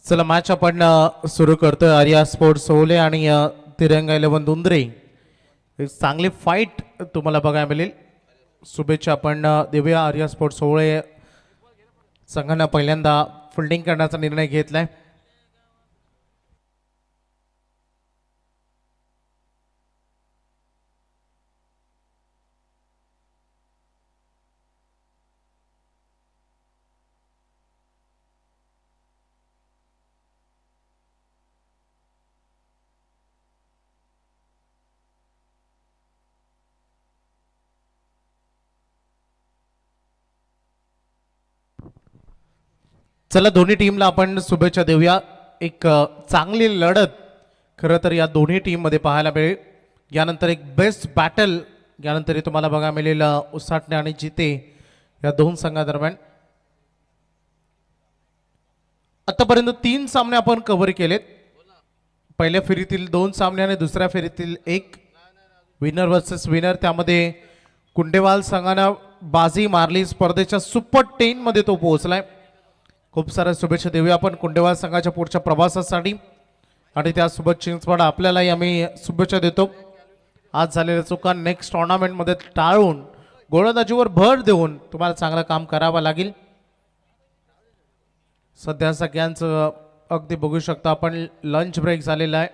चला मॅच आपण सुरू करतोय. आर्या स्पोर्ट्स सोले आणि तिरंगा 11 दुंद्रे. एक चांगली फाईट तुम्हाला बघायला मिळेल. शुभेच्छा आपण देऊया. आर्या स्पोर्ट्स सोले संघानं पहिल्यांदा फिल्डिंग करण्याचा निर्णय घेतलाय. चला दोन्ही टीमला आपण शुभेच्छा देऊया. एक चांगली लढत खरं तर या दोन्ही टीम मध्ये पाहायला मिळेल. यानंतर एक बेस्ट बॅटल यानंतर तुम्हाला बघायला मिळेल. उसाटणे आणि जिते या दोन संघादरम्यान आतापर्यंत 3 सामने आपण कव्हर केलेत. पहिल्या फेरीतील 2 सामने आणि दुसऱ्या फेरीतील एक विनर वर्सेस विनर. त्यामध्ये कुंडेवाल संघानं बाजी मारली. स्पर्धेच्या सुपर 10 मध्ये तो पोहोचलाय. खूप साऱ्या शुभेच्छा देऊया आपण कुंडेवाल संघाच्या पुढच्या प्रवासासाठी आणि त्यासोबत चिंचवड आपल्यालाही आम्ही शुभेच्छा देतो. आज झालेल्या चुका नेक्स्ट टुर्नामेंटमध्ये टाळून गोलंदाजीवर भर देऊन तुम्हाला चांगलं काम करावं लागेल. सध्या सगळ्यांचं अगदी बघू शकता आपण लंच ब्रेक झालेला आहे.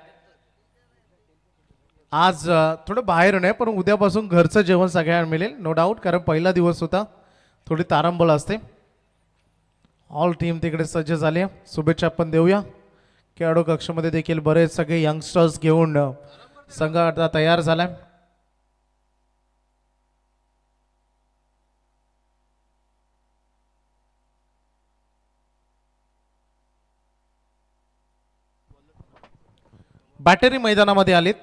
आज थोडं बाहेर नाही पण उद्यापासून घरचं जेवण सगळ्यांना मिळेल नो डाऊट, कारण पहिला दिवस होता. थोडी तारंबळ असते. ऑल टीम तिकडे सज्ज झाले. शुभेच्छा आपण देऊया. खेळाडू कक्षामध्ये देखील बरेच सगळे यंगस्टर्स घेऊन संघ आता तयार झालाय. बॅटरी मैदानामध्ये आलेत.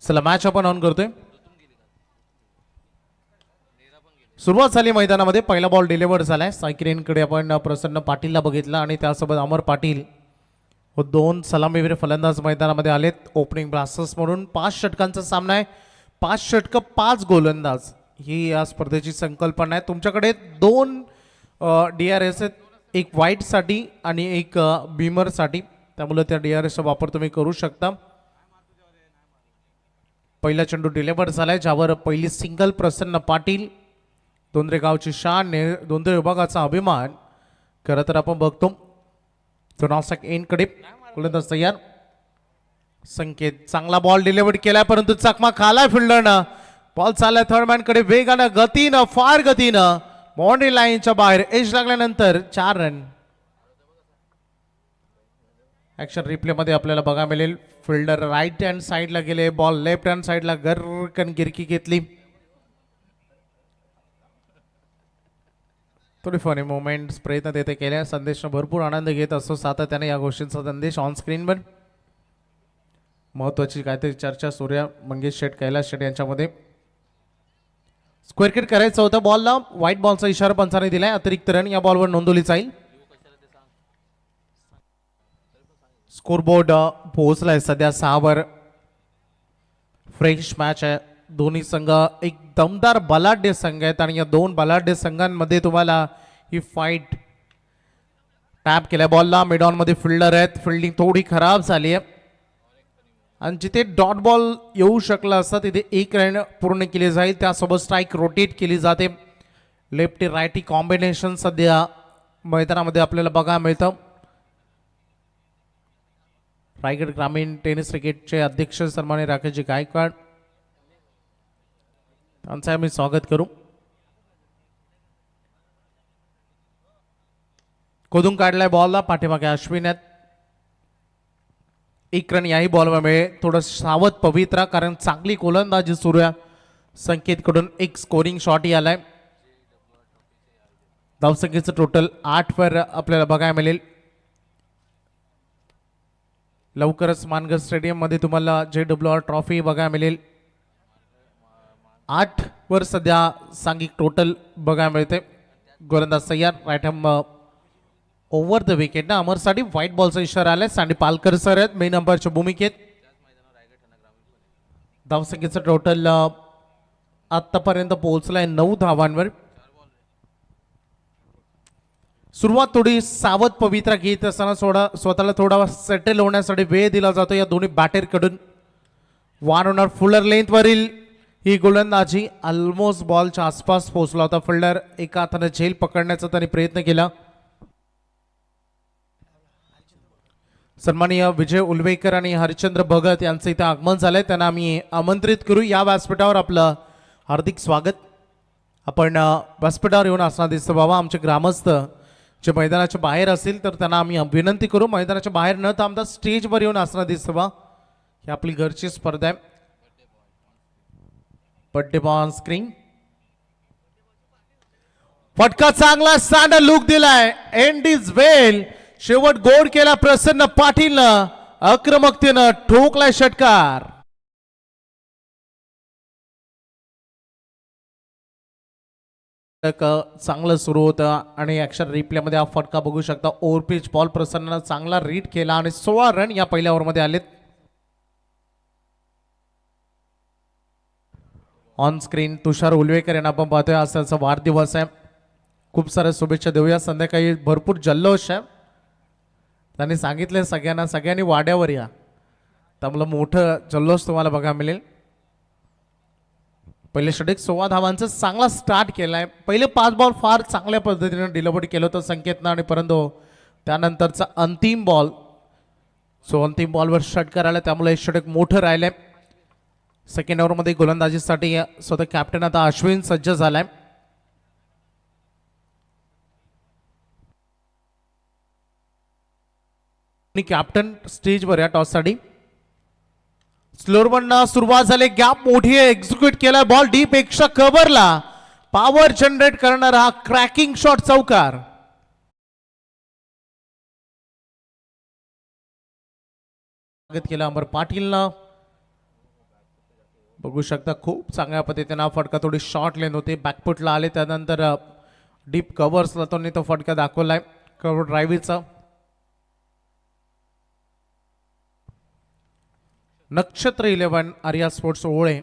चला मॅच आपण ऑन करतोय. सुरुवात झाली मैदानामध्ये. पहिला बॉल डिलिव्हर झालाय. सायक्रेनकडे आपण प्रसन्न पाटीलला बघितलं आणि त्यासोबत अमर पाटील व 2 सलामीवीर फलंदाज मैदानामध्ये आलेत. ओपनिंग ब्लास्टर्स म्हणून 5 षटकांचा सामना आहे. 5 षटक 5 गोलंदाज ही या स्पर्धेची संकल्पना आहे. तुमच्याकडे 2 DRS आहेत, एक व्हाईटसाठी आणि एक बीमरसाठी. त्यामुळे त्या DRSचा वापर तुम्ही करू शकता. पहिला चेंडू डिलिव्हर झालाय ज्यावर पहिली सिंगल प्रसन्न पाटील. दोंद्रे गावची शान, दोंद्रे विभागाचा अभिमान. खरं तर आपण बघतो नासिक एनकडे गोलंदाज तयार. संकेत चांगला बॉल डिलिव्हर केलाय परंतु चकमा खालाय फिल्डरनं. बॉल चाललाय थर्डमॅनकडे वेगानं, गतीनं, फार गतीनं. बाउंड्री लाईनच्या बाहेर एज लागल्यानंतर 4 रन. ऍक्शन रिप्ले मध्ये आपल्याला बघायला मिळेल. फिल्डर राईट हँड साईडला गेले. बॉल लेफ्ट हँड साईडला गरकन गिरकी घेतली. थोडी फनी मोमेंट्स प्रयत्न देते केल्या. संदेशनं भरपूर आनंद घेत असतो सातत्याने या गोष्टींचा संदेश ऑन स्क्रीनवर. महत्वाची काहीतरी चर्चा सूर्या मंगेश शेठ, कैलास शेठ यांच्यामध्ये. स्क्वेअर किट करायचं होतं बॉलला. व्हाईट बॉलचा इशारा पंचाने दिलाय. अतिरिक्त रन या बॉलवर नोंदवली जाईल. स्कोरबोर्ड पोहोचलाय सध्या 6 वर. फ्रेश मॅच आहे. दोन्ही संघ एक दमदार बलाढ्य संघ आहेत आणि या 2 बलाढ्य संघांमध्ये तुम्हाला ही फाईट. टॅप केल्या बॉलला. मिड ऑन मध्ये फिल्डर आहेत. फिल्डिंग थोडी खराब झाली आहे आणि जिथे डॉट बॉल येऊ शकला असता तिथे 1 रन पूर्ण केली जाईल. त्यासोबत स्ट्राईक रोटेट केली जाते. लेफ्टी रायटी कॉम्बिनेशन सध्या मैदानामध्ये आपल्याला बघायला मिळतं. रायगड ग्रामीण टेनिस क्रिकेटचे अध्यक्ष सन्माननीय राकेशजी गायकवाड त्यांचं आम्ही स्वागत करू. खोदून काढलाय बॉलला. पाठीमागे अश्विन आहेत. एक रन याही बॉलवर मिळेल. थोडं सावध पवित्रा, कारण चांगली गोलंदाजी सुरू आहे संकेतकडून. एक स्कोरिंग शॉटही आलाय. धावसंख्येचं टोटल 8 वर आपल्याला बघायला मिळेल. लवकरच मानगड स्टेडियम मध्ये तुम्हाला JWR ट्रॉफी बघायला मिळेल. 8 वर सध्या सांघिक टोटल बघायला मिळते. गोलंदाज Sayyar, right arm over the wicket ना अमरसाठी व्हाईट बॉलचा इशारा आलाय. सँडी पालकर सर आहेत मेन नंबरच्या भूमिकेत. धावसंख्येचं टोटल आतापर्यंत पोहोचलाय 9 धावांवर. सुरुवात थोडी सावध पवित्रा घेत असताना स्वतःला थोडा सेटल होण्यासाठी वेळ दिला जातो या दोन्ही बॅटरकडून. वन ऑनर फुलर लेंथ वरील ही गोलंदाजी ऑलमोस्ट बॉलच्या आसपास पोहोचला होता. फिल्डर एका हाताने झेल पकडण्याचा त्यांनी प्रयत्न केला. सन्माननीय विजय उलवेकर आणि हरिश्चंद्र भगत यांचं इथे आगमन झालंय. त्यांना आम्ही आमंत्रित करू या व्यासपीठावर. आपलं हार्दिक स्वागत. आपण व्यासपीठावर येऊन असणार दिसतं बाबा. आमचे ग्रामस्थ जे मैदानाच्या बाहेर असतील तर त्यांना आम्ही विनंती करू मैदानाच्या बाहेर न थांबता स्टेजवर येऊन असणार दिसतं बा. ही आपली घरची स्पर्धा आहे. Birthday ball on screen. फटका चांगला स्टँडर्ड लुक दिलाय. एंड इज वेल. शेवट गोड केला प्रसन्न पाटीलनं. आक्रमकतेनं ठोकलाय षटकार. चांगलं सुरू होतं आणि ऍक्शन रिप्ले मध्ये हा फटका बघू शकता. ओव्हर पिच बॉल प्रसन्न चांगला रीड केला आणि 16 रन या पहिल्या ओव्हरमध्ये आलेत. ऑन स्क्रीन तुषार उलवेकर यांना आपण पाहतोय. आज त्यांचा वाढदिवस आहे. खूप साऱ्या शुभेच्छा देऊया. संध्याकाळी भरपूर जल्लोष आहे. त्यांनी सांगितलंय सगळ्यांनी वाड्यावर या. त्यामुळे मोठं जल्लोष तुम्हाला बघायला मिळेल. पहिले षटक 16 धावांचा चांगला स्टार्ट केलाय. पहिले 5 बॉल फार चांगल्या पद्धतीने डिलिव्हरी केलं होतं संकेतनं आणि परंतु त्यानंतरचा अंतिम बॉल अंतिम बॉलवर षटकार आला. त्यामुळे हे षटक मोठं राहिलंय. सेकंड ओव्हरमध्ये गोलंदाजीसाठी स्वतः कॅप्टन आता अश्विन सज्ज झालाय. कॅप्टन स्टेजवर या टॉससाठी. स्लोअर सुरुवात झाली. गॅप मोठी आहे. एक्झिक्यूट केला बॉल डीप पेक्षा कव्हरला. पॉवर जनरेट करणारा हा क्रॅकिंग शॉट चौकार. स्वागत केलं अमर पाटीलनं. बघू शकता खूप चांगल्या पद्धतीने हा फटका. थोडी शॉर्ट लेन होते. बॅकफुटला आले. त्यानंतर डीप कव्हर्सला तो फटका दाखवलाय कव्हर ड्रायव्हरचा. नक्षत्र 11 आर्या स्पोर्ट्स ओळे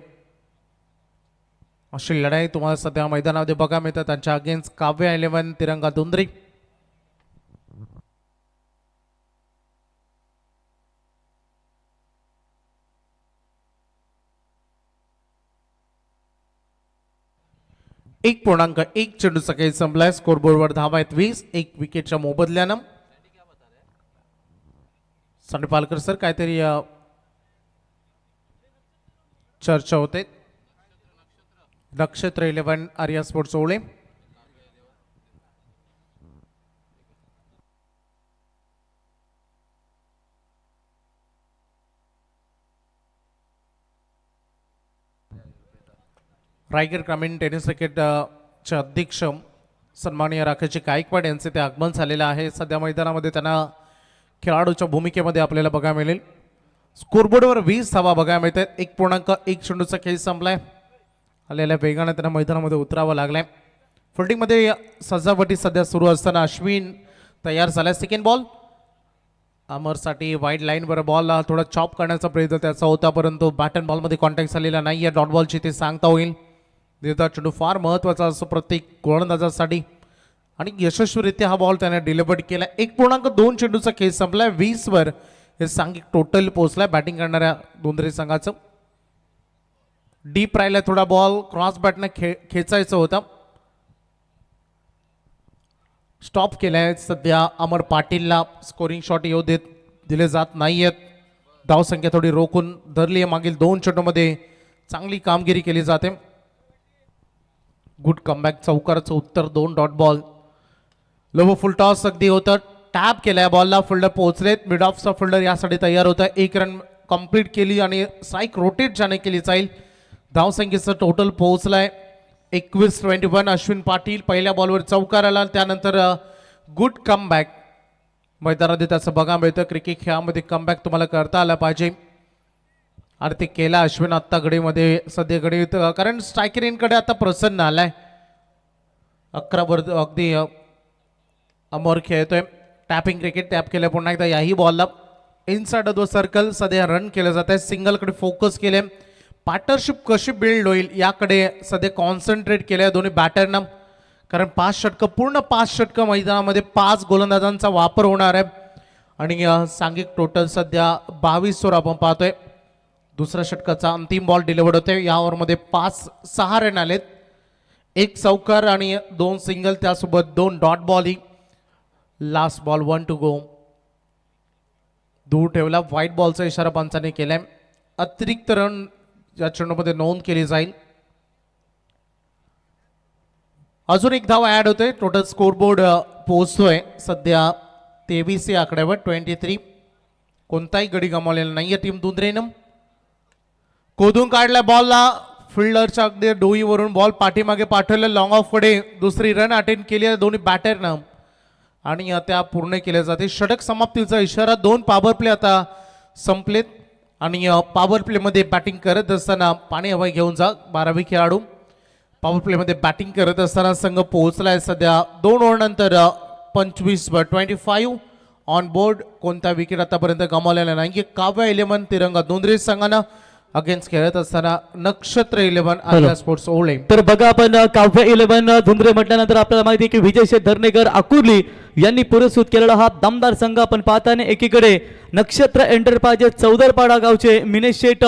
अशी लढाई तुम्हाला सध्या मैदानामध्ये बघा मिळतात. त्यांच्या अगेन्स्ट काव्य 11 तिरंगा दुंद्री. एक पूर्णांक 1 चेंडूचा काही संपलाय. स्कोरबोर्डवर धावा आहेत 20. एक विकेटच्या मोबदल्यानं. सँडी पालकर सर काहीतरी चर्चा होते. नक्षत्र 11 आर्या स्पोर्ट्स ओळे. रायगड ग्रामीण टेनिस क्रिकेटचे अध्यक्ष सन्माननीय राकेश गायकवाड यांचे ते आगमन झालेलं आहे. सध्या मैदानामध्ये त्यांना खेळाडूच्या भूमिकेमध्ये आपल्याला बघायला मिळेल. स्कोरबोर्डवर 20 धावा बघायला मिळतात. 1.1 चेंडूचा खेळ संपलाय. आलेल्या वेगाने त्यांना मैदानामध्ये उतरावं लागलंय. फिल्डिंगमध्ये सजावटी सध्या सुरू असताना अश्विन तयार झालाय. सेकंड बॉल अमरसाठी वाईड लाईनवर बॉल थोडा चॉप करण्याचा प्रयत्न त्याचा होता, परंतु बॅटन बॉलमध्ये कॉन्टॅक्ट झालेला नाही आहे. डॉट बॉलची ते सांगता होईल. देता चेंडू फार महत्त्वाचा असतो प्रत्येक गोलंदाजासाठी आणि यशस्वीरित्या हा बॉल त्याने डिलिव्हर केला. 1.2 चेंडूचा खेळ संपलाय. 20 वर हे सांघिक टोटल पोहोचलाय बॅटिंग करणाऱ्या दोंदरी संघाचं. डीप राहिला थोडा बॉल क्रॉस बॅटने खेचायचा होता. स्टॉप केलाय. सध्या अमर पाटीलला स्कोरिंग शॉट येऊ दिले जात नाहीयेत. धावसंख्या थोडी रोखून धरली आहे. मागील 2 चेंडूमध्ये चांगली कामगिरी केली जाते. Good comeback. चौकाराचं उत्तर 2 डॉट बॉल. लो फुल टॉस अगदी होतं. टॅप केलाय बॉलला, फिल्डर पोहोचलेत, मिड ऑफचा फिल्डर यासाठी तयार होता. एक रन कंप्लीट केली आणि स्ट्राईक रोटेट ज्याने केली जाईल. धावसंख्येचं टोटल पोहोचलाय 21-21. अश्विन पाटील पहिल्या बॉलवर चौकार आला, त्यानंतर गुड कमबॅक मैदानामध्ये त्याचं बघा मिळतं. क्रिकेट खेळामध्ये कमबॅक तुम्हाला करता आला पाहिजे आणि ते केला अश्विन आत्ता गडीमध्ये सध्या गडी, कारण स्ट्रायकर इनकडे आता प्रसन्न आलाय. 11 वर अगदी अमोर खेळतोय. टॅपिंग क्रिकेट टॅप केलं पुन्हा एकदा याही बॉलला इनसाइड द सर्कल सध्या रन केलं जात आहे. सिंगलकडे फोकस केले, पार्टनरशिप कशी बिल्ड होईल याकडे सध्या कॉन्सन्ट्रेट केलं आहे दोन्ही बॅटरनं, कारण 5 षटकं पूर्ण 5 षटकं मैदानामध्ये 5 गोलंदाजांचा वापर होणार आहे आणि सांघिक टोटल सध्या 22 वर आपण पाहतोय. दुसऱ्या षटकाचा अंतिम बॉल डिलिव्हर्ड होते. या ओव्हरमध्ये 5-6 रन आलेत, 1 चौकार आणि 2 सिंगल, त्यासोबत 2 dot bowling. Last ball 1 to go. दूर ठेवला. व्हाईट बॉलचा इशारा पंचाने केलाय. अतिरिक्त रन या चेंडूमध्ये नोंद केली जाईल. अजून एक धाव ऍड होते. टोटल स्कोरबोर्ड पोहोचतोय सध्या 23 या आकड्यावर 23. कोणताही गडी गमावलेला नाहीये टीम दुंद्रेनं. कोदून काढल्या बॉलला, फिल्डरच्या अगदी डोईवरून बॉल पाठीमागे पाठवलं, लॉंग ऑफ कडे दुसरी रन अटेंड केली आहे दोन्ही बॅटरनं आणि त्या पूर्ण केल्या जाते. षटक समाप्तीचा इशारा. 2 पॉवर प्ले आता संपलेत आणि पॉवर प्लेमध्ये बॅटिंग करत असताना पाणी हवाई घेऊन जा 12वी खेळाडू. पॉवर प्लेमध्ये बॅटिंग करत असताना संघ पोहोचलाय सध्या 2 ओव्हरनंतर 25-25 ऑन बोर्ड. कोणता विकेट आतापर्यंत गमावलेला नाही. काव्य 11 तिरंगा दुंद्रे संघानं अगेन्स्ट खेळत असताना नक्षत्र 11 आर्या स्पोर्ट्स ओळे. तर बघा आपण काव्य 11 धुंद्रे म्हटल्यानंतर आपल्याला माहिती आहे की विजय शेठ धर्णेकर आकुर्ली यांनी पुरस्कृत केलेला हा दमदार संघ आपण पाहताना एकीकडे नक्षत्र एंटरप्राइजेस चौदरपाडा गावचे मिनेश शेठ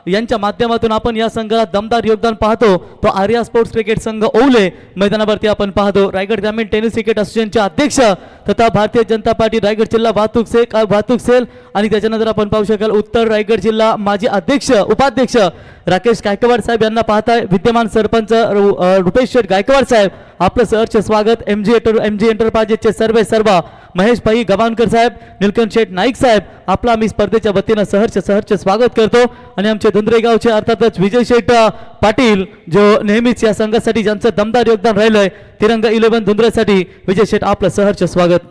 यांच्या माध्यमातून आपण या संघाला दमदार योगदान पाहतो. तो आर्या स्पोर्ट्स क्रिकेट संघ ओवले मैदानावरती आपण पाहतो. रायगड ग्रामीण टेनिस क्रिकेट असोसिएशनचे अध्यक्ष तथा भारतीय जनता पार्टी रायगड जिल्हा वाहतूक सेल आणि त्याच्यानंतर आपण पाहू शकाल उत्तर रायगड जिल्हा माजी अध्यक्ष उपाध्यक्ष राकेश गायकवाड साहेब यांना पाहताय. विद्यमान सरपंच रुपेश शेठ गायकवाड साहेब आपलं सहर्ष स्वागत. एमजी एंटरप्राइजेसचे सर्व महेश भाई गवानकर साहेब, निलकंठ शेठ नाईक साहेब आपला आम्ही स्पर्धेच्या वतीनं सहर्ष स्वागत करतो. आणि आमचे धुंद्रे गावचे अर्थातच विजय शेठ पाटील जो नेहमीच या संघासाठी ज्यांचं दमदार योगदान राहिलंय तिरंगा 11 धुंद्रेसाठी विजय शेठ आपलं सहर्ष स्वागत.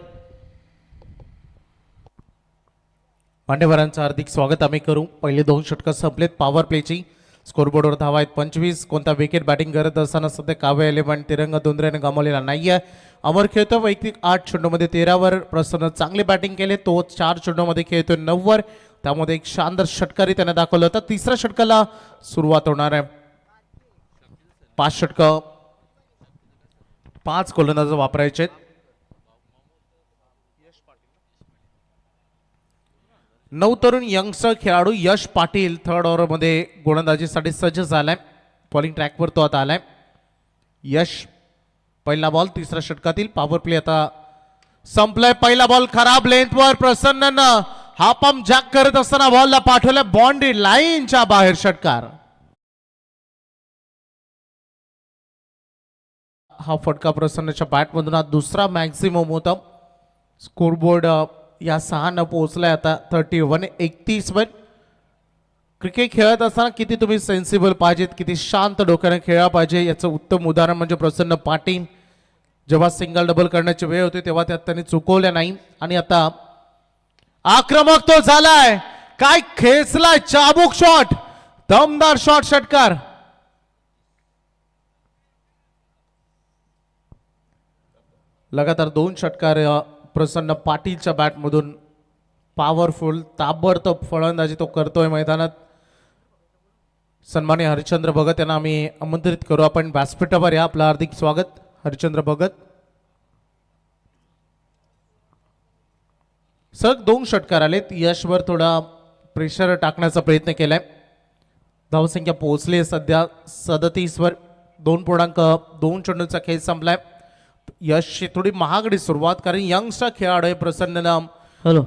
मान्यवरांचं हार्दिक स्वागत आम्ही करू. पहिले 2 षटकं संपलेत पॉवर प्लेची. स्कोरबोर्डवर धावा आहेत 25. कोणता विकेट बॅटिंग करत असताना सध्या काव्य 11 तिरंगा दुंद्रेने गमावलेला नाहीये. अमर खेळतो वैयक्तिक 8 चेंडूमध्ये 13 वर. प्रसन्न चांगली बॅटिंग केली. तो 4 चेंडूमध्ये खेळतोय 9 वर. त्यामध्ये एक शानदार षटकारी त्याने दाखवलं होतं. तिसऱ्या षटकाला सुरुवात होणार आहे. 5 षटकं 5 गोलंदाज वापरायचे. 9 तरुण यंगस्टर खेळाडू यश पाटील थर्ड ओव्हरमध्ये गोलंदाजीसाठी सज्ज झालाय. बॉलिंग ट्रॅकवर तो आता आलाय. यश पहिला बॉल तिसऱ्या षटकातील पॉवर प्ले आता संपलाय. पहिला बॉल खराब लेंथवर प्रसन्ननं हा पंप जॅक करत असताना बॉलला पाठवलं बाउंड्री लाईनच्या बाहेर. षटकार. हा फटका प्रसन्नच्या बॅटमधून हा दुसरा मॅक्झिमम होता. स्कोरबोर्ड या 6 न पोहोचलाय आता 31-31 वर. क्रिकेट खेळत असताना किती तुम्ही सेन्सिबल पाहिजेत, किती शांत डोक्याने खेळा पाहिजे याचं उत्तम उदाहरण म्हणजे प्रसन्न पाटील. जेव्हा सिंगल डबल करण्याची वेळ होती तेव्हा त्यात त्यांनी चुकवल्या नाही आणि आता आक्रमक तो झालाय. काय खेचलाय चाबूक शॉट, दमदार शॉट. षटकार. लगातार 2 षटकार प्रसन्न पाटीलच्या बॅटमधून. पॉवरफुल ताबडतोब फलंदाजी तो करतोय मैदानात. सन्माननीय हरिश्चंद्र भगत यांना आम्ही आमंत्रित करू. आपण व्यासपीठावर या. आपलं हार्दिक स्वागत हरिश्चंद्र भगत. सलग 2 षटकार आलेत. यशवर थोडा प्रेशर टाकण्याचा प्रयत्न केलाय. धावसंख्या पोहोचली सध्या 37 वर. 2.2 चेंडूचा खेळ संपलाय. यशची थोडी महागडी सुरुवात कारण यंगस्टर खेळाडू आहे प्रसन्न नाम. हॅलो.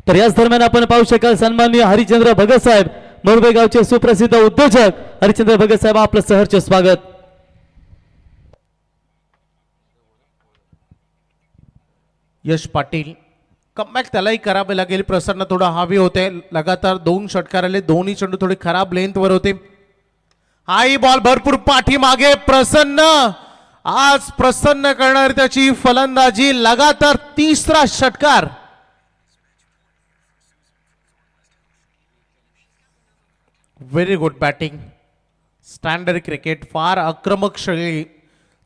तर याच दरम्यान आपण पाहू शकाल सन्माननीय हरिश्चंद्र भगत साहेब मोरबे गावचे सुप्रसिद्ध उद्योजक हरिश्चंद्र भगत साहेब आपलं सहर्ष स्वागत. यश पाटील कमबॅक त्यालाही करावे लागेल. प्रसन्न थोडं हवी होते. लगातार 2 षटकार आले, दोन्ही चेंडू थोडे खराब लेंथवर होते. हाई बॉल भरपूर पाठीमागे. प्रसन्न आज प्रसन्न करणारी त्याची फलंदाजी. लगातार 3रा षटकार. Very good batting. Standard cricket. फार आक्रमक शैली.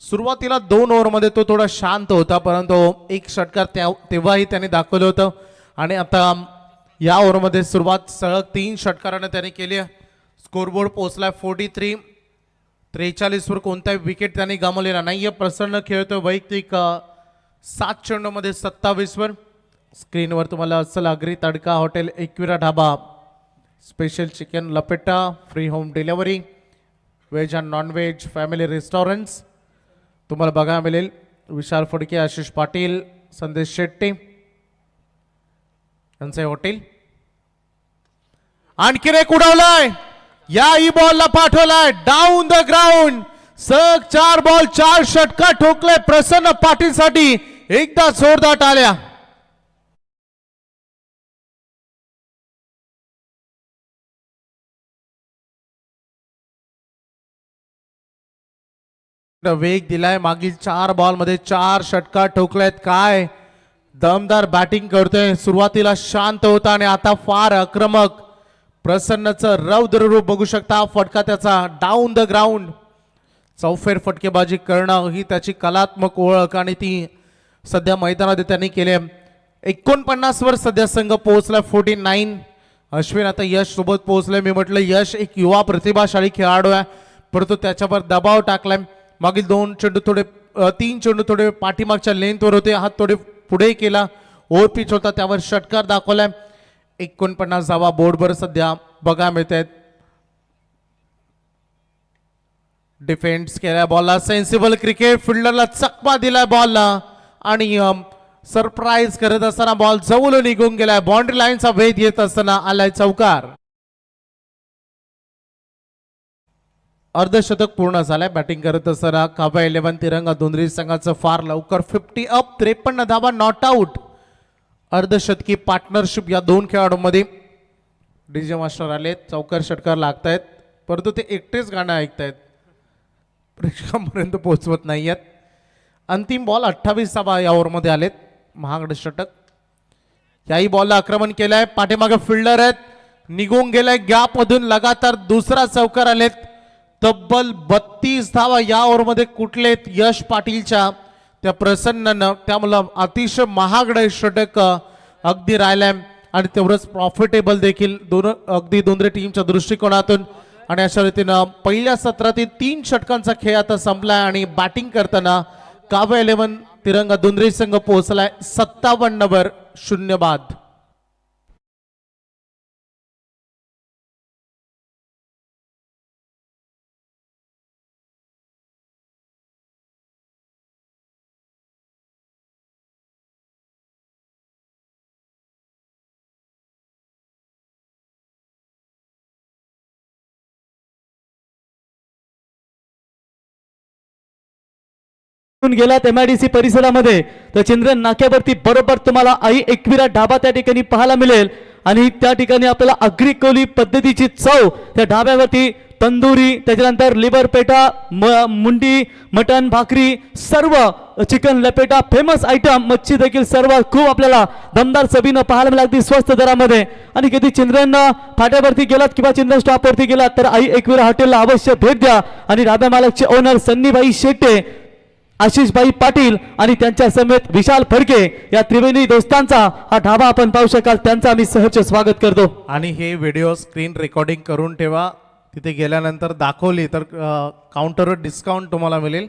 सुरुवातीला 2 ओव्हरमध्ये तो थोडा शांत होता, परंतु एक षटकार तेव्हाही त्याने दाखवलं होतं. आणि आता या ओव्हरमध्ये सुरुवात सलग 3 षटकाराने त्याने केली. स्कोरबोर्ड पोहोचलाय 43. 43 वर कोणताही विकेट त्यांनी गमावलेला नाहीये. प्रसन्न खेळतोय वैयक्तिक 7 चेंडूमध्ये 27 वर. स्क्रीनवर तुम्हाला असल Agri tadka hotel Ekvira dhaba special chicken लपेटा free home delivery veg and non veg family restaurants तुम्हाला बघायला मिळेल. विशाल फडके, आशिष पाटील, संदेश शेट्टी यांचे हॉटेल. आणखीन एक उडवलाय. याही बॉलला पाठवलाय डाऊन द ग्राउंड. सग 4 बॉल 4 षटकार ठोकले प्रसन्न पाटील साठी. एकदा जोरदार टाळ्या. वेग दिलाय. मागील 4 बॉल मध्ये 4 षटकार ठोकलेत. काय दमदार बॅटिंग करतोय. सुरुवातीला शांत होता आणि आता फार आक्रमक. प्रसन्नचं रौद्र रूप बघू शकता. फटका त्याचा डाऊन द ग्राउंड. चौफेर फटकेबाजी करणं ही त्याची कलात्मक ओळख आणि ती सध्या मैदानात त्यांनी केली. 49 वर सध्या संघ पोहोचला. 49. अश्विन आता यश सोबत पोहोचले. मी म्हटलं यश एक युवा प्रतिभाशाली खेळाडू आहे, परंतु त्याच्यावर दबाव टाकलाय. मागील 2 चेंडू थोडे 3 चेंडू थोडे पाठीमागच्या लेंथवर होते. हात थोडे पुढे केला. ओव्हर पिच होता त्यावर षटकार दाखवलाय. 49 धावा बोर्डवर सध्या बघा मिळत आहेत. डिफेन्स केलाय बॉलला. Sensible cricket. फिल्डरला चकमा दिलाय बॉलला आणि सरप्राईज करत असताना बॉल जवळ निघून गेलाय. बाउंड्री लाईनचा वेध येत असताना आलाय चौकार. अर्धशतक पूर्ण झालंय. बॅटिंग करत असताना काव्या 11 तिरंगा दुंद्री संघाचं फार लवकर 50 अप. 53 धावा नॉट आउट. अर्धशतकी पार्टनरशिप या 2 खेळाडूंमध्ये. डीजे मास्टर आले. चौकार षटकार लागतायत, परंतु ते एकटेच गाणं ऐकतायत, प्रेक्षकांपर्यंत पोहोचवत नाहीयेत. अंतिम बॉल 28 धावा या ओव्हरमध्ये आलेत. महागड षटक. याही बॉलला आक्रमण केलंय. पाठीमागे फिल्डर आहेत. निघून गेलाय गॅप मधून. लगातार 2रा चौकार आलेत. तब्बल 32 धावा या ओव्हरमध्ये कुठलेत यश पाटीलच्या त्या प्रसन्नानं. त्यामुळं अतिशय महागड षटक अगदी राहिलंय आणि तेवढंच प्रॉफिटेबल देखील अगदी दोन्ही टीमच्या दृष्टिकोनातून. आणि अशा रीतीनं पहिल्या सत्रातील 3 षटकांचा खेळ आता संपलाय आणि बॅटिंग करताना काव्या 11 तिरंगा दुंद्री संघ पोहोचलाय 57 वर 0 बाद. गेलात MIDC परिसरामध्ये तर चंद्रन नाक्यावरती बरोबर तुम्हाला आई एकविरा ढाबा त्या ठिकाणी पाहायला मिळेल. आणि त्या ठिकाणी आपल्याला आगरी कोली पद्धतीची चव त्या ढाब्यावरती तंदुरी, त्याच्यानंतर लिव्हर पेटा, मुंडी, मटन, भाकरी, सर्व चिकन लपेटा फेमस आयटम, मच्छी देखील सर्व खूप आपल्याला दमदार चवीनं पाहायला मिळेल अगदी स्वस्त दरामध्ये. आणि कधी चंद्रन फाट्यावरती गेलात किंवा चंद्रन स्टॉपवरती गेलात तर आई एकविरा हॉटेलला अवश्य भेट द्या. आणि ढाब्या मालकचे ओनर सन्नीबाई शेट्टे, आशिषभाई पाटील आणि त्यांच्या समेत विशाल फडके या त्रिवेणी दोस्तांचा हा ढाबा आपण पाहू शकाल. त्यांचं आम्ही सहर्ष स्वागत करतो. आणि हे व्हिडिओ स्क्रीन रेकॉर्डिंग करून ठेवा. तिथे गेल्यानंतर दाखवली तर काउंटरवर डिस्काउंट तुम्हाला मिळेल.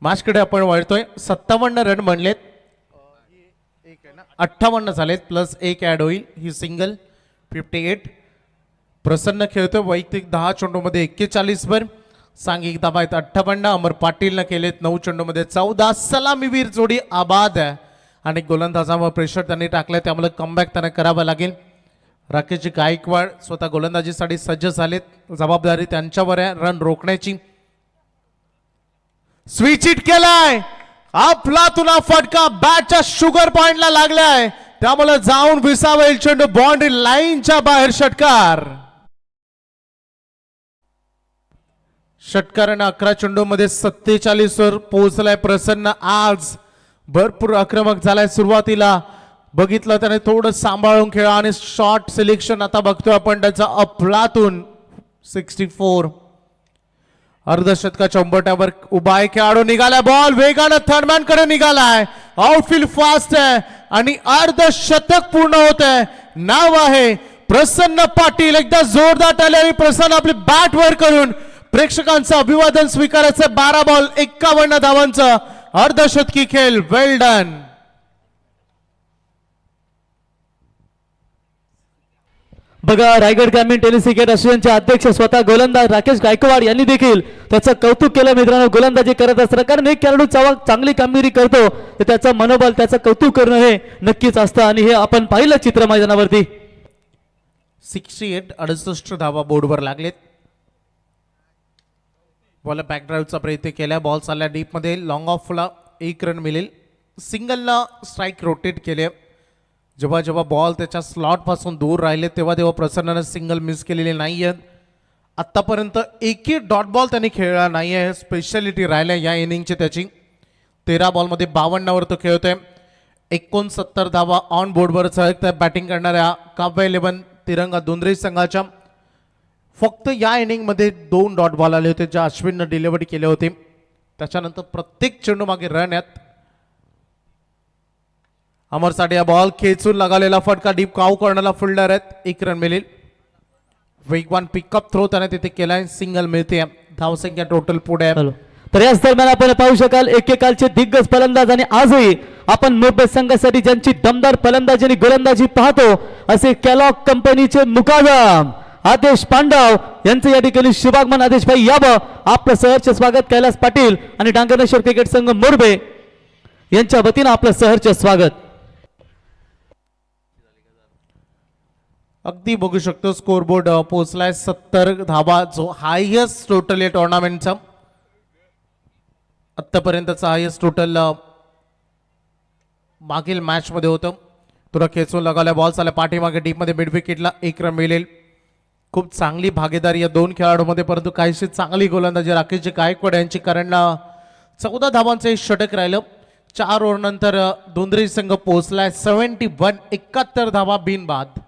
मॅचकडे आपण वळतोय. 57 रन बनलेत. 58 झालेत प्लस 1 ऍड होईल. ही सिंगल 58. प्रसन्न खेळतोय वैयक्तिक 10 चेंडूमध्ये 41 वर. सांघिक धाबा आहेत 58. अमर पाटीलनं केलेत 9 चेंडूमध्ये 14. सलामीवीर जोडी आबाद आहे आणि गोलंदाजावर प्रेशर त्यांनी टाकलंय, त्यामुळे कमबॅक त्यांना करावं लागेल. राकेश गायकवाड स्वतः गोलंदाजीसाठी सज्ज झालेत. जबाबदारी त्यांच्यावर आहे रन रोखण्याची. स्विच हिट केलाय. आपला तुला फटका बॅटच्या शुगर पॉइंटला लागलाय, त्यामुळे जाऊन विसावेल चेंडू बाउंड्री लाईनच्या बाहेर. षटकार. षटकाराने 11 चेंडूमध्ये 47 वर पोहोचलाय प्रसन्न. आज भरपूर आक्रमक झालाय. सुरुवातीला बघितलं त्याने थोडं सांभाळून खेळा आणि शॉर्ट सिलेक्शन आता बघतोय आपण त्याचा. अफलातून 64. अर्धशतकाच्या उंबरठ्यावर उभा आहे खेळाडू. निघालाय बॉल वेगानं थर्डमॅन कडे निघालाय. आउटफील्ड फास्ट आहे आणि अर्धशतक पूर्ण होत आहे. नाव आहे प्रसन्न पाटील. एकदा जोरदार टाळ्यांनी प्रसन्न आपली बॅट वर करून प्रेक्षकांचं अभिवादन स्वीकारायचं. 12 बॉल 51 धावांचं अर्धशतकी खेळ. वेल डन. बघा, रायगड ग्रामीण टेनिस क्रिकेट असोसिएशनचे अध्यक्ष स्वतः गोलंदाज राकेश गायकवाड यांनी देखील त्याचं कौतुक केलं. मित्रांनो, गोलंदाजी करत असताना कारण एक खेळाडू चांगली कामगिरी करतो तर त्याचं मनोबल त्याचं कौतुक करणं हे नक्कीच असतं आणि हे आपण पाहिलं चित्र मैदानावरती. 68 धावा बोर्डवर लागलेत. बॉल बॅक ड्राईव्हचा प्रयत्न केला. बॉल चालला डीप मध्ये. लॉंग ऑफला 1 रन मिळेल. सिंगलला स्ट्राईक रोटेट केले. जेव्हा जेव्हा बॉल त्याच्या स्लॉट पासून दूर राहिले तेव्हा तेव्हा प्रसन्नानं सिंगल मिस केलेले नाहीये. आतापर्यंत एकही डॉट बॉल त्यांनी खेळला नाहीये. स्पेशालिटी राहिल्या या इनिंगची त्याची. 13 बॉलमध्ये 52 वर तो खेळतोय. 69 धावा ऑन बोर्डवर चळकत्या बॅटिंग करणाऱ्या काव्य 11 तिरंगा दुंद्री संघाच्या. फक्त या इनिंगमध्ये 2 डॉट बॉल आले होते ज्या अश्विननं डिलिव्हरी केले होते. त्याच्यानंतर प्रत्येक चेंडू मागे रन आहेत. अमर साठे या बॉल खेचून लगावलेला फटका डीप काऊ कॉर्नरला फिल्डर आहेत. 1 रन मिळेल. वेगवान पिकअप थ्रो त्याने तिथे केलाय. सिंगल मिळते. धावसंख्या टोटल पुढे आहे. तर याच दरम्यान आपण पाहू शकाल एकेकालचे दिग्गज फलंदाज आणि आजही आपण मुंबई संघासाठी ज्यांची दमदार फलंदाजी आणि गोलंदाजी पाहतो असे कॅलॉग कंपनीचे मुकादम आदेश पांडव यांचं या ठिकाणी शुभागमन. आदेश भाई यावं. आपलं सहर्ष स्वागत. कैलास पाटील आणि डांगरेश्वर क्रिकेट संघ मोरबे यांच्या वतीनं आपलं सहर्ष स्वागत. अगदी बघू शकतो स्कोरबोर्ड पोहोचलाय 70 धावा, जो हायएस्ट टोटल या टुर्नामेंटचा. आतापर्यंतचा हायएस्ट टोटल मागील मॅच मध्ये होतं. तुला खेचून लगावल्या बॉल चालला पाठीमागे डीप मध्ये. मिड विकेटला 1 रन मिळेल. खूप चांगली भागीदारी या 2 खेळाडूंमध्ये, परंतु काहीशी चांगली गोलंदाजी राकेशजी गायकवाड यांची, कारण 14 धावांचं एक षटक राहिलं. 4 ओव्हर नंतर दुंद्री संघ पोहोचलाय 71. 71 धावा बिनबाद.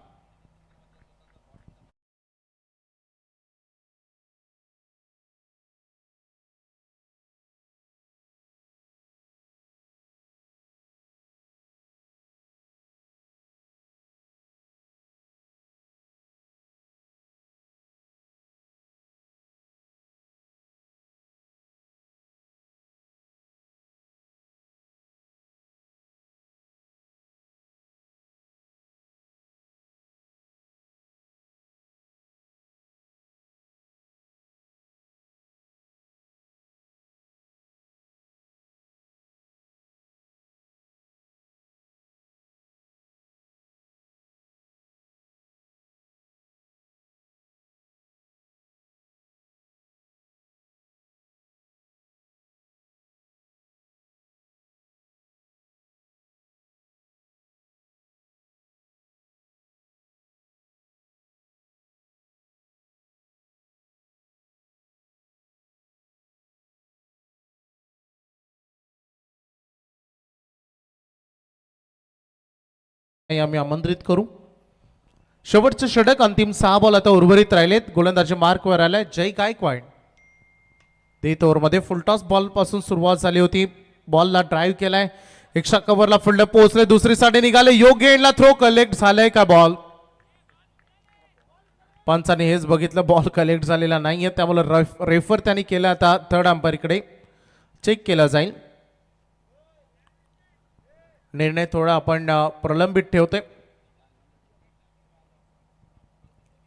आम्ही आमंत्रित करू. शेवटचे षटक अंतिम 6 बॉल आता उर्वरित राहिलेत. गोलंदाजी मार्कवर आलाय जय गायकवाड. देत ओव्हरमध्ये फुलटॉस बॉल पासून सुरुवात झाली होती. बॉलला ड्राईव्ह केलाय. एक्स्ट्रा कव्हरला फिल्डर पोहोचले. दुसरी साठी निघाले. योग्य एंडला थ्रो कलेक्ट झालाय का बॉल. पंचाने हेच बघितलं बॉल कलेक्ट झालेला नाहीये, त्यामुळे रेफर त्यांनी केला. आता थर्ड अंपायरकडे चेक केला जाईल. निर्णय थोडा आपण प्रलंबित ठेवतोय.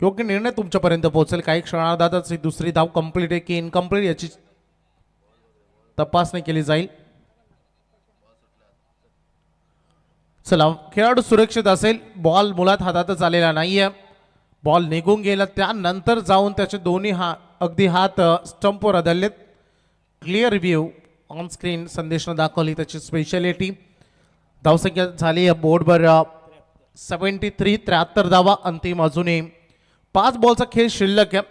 योग्य निर्णय तुमच्यापर्यंत पोहोचेल. काही क्षणार्धातच दुसरी धाव कंप्लीट आहे की इनकम्प्लीट याची तपासणी केली जाईल. चला, खेळाडू सुरक्षित असेल. बॉल मुळात हातातच आलेला नाहीये. बॉल निघून गेला, त्यानंतर जाऊन त्याचे दोन्ही अगदी हात स्टंपवर आदळलेत. क्लिअर व्ह्यू ऑन स्क्रीन संदेशनं दाखवली त्याची स्पेशालिटी. धावसंख्या झाली या बोर्डवर 73 धावा. अंतिम अजूनही 5 बॉलचा खेळ शिल्लक आहे.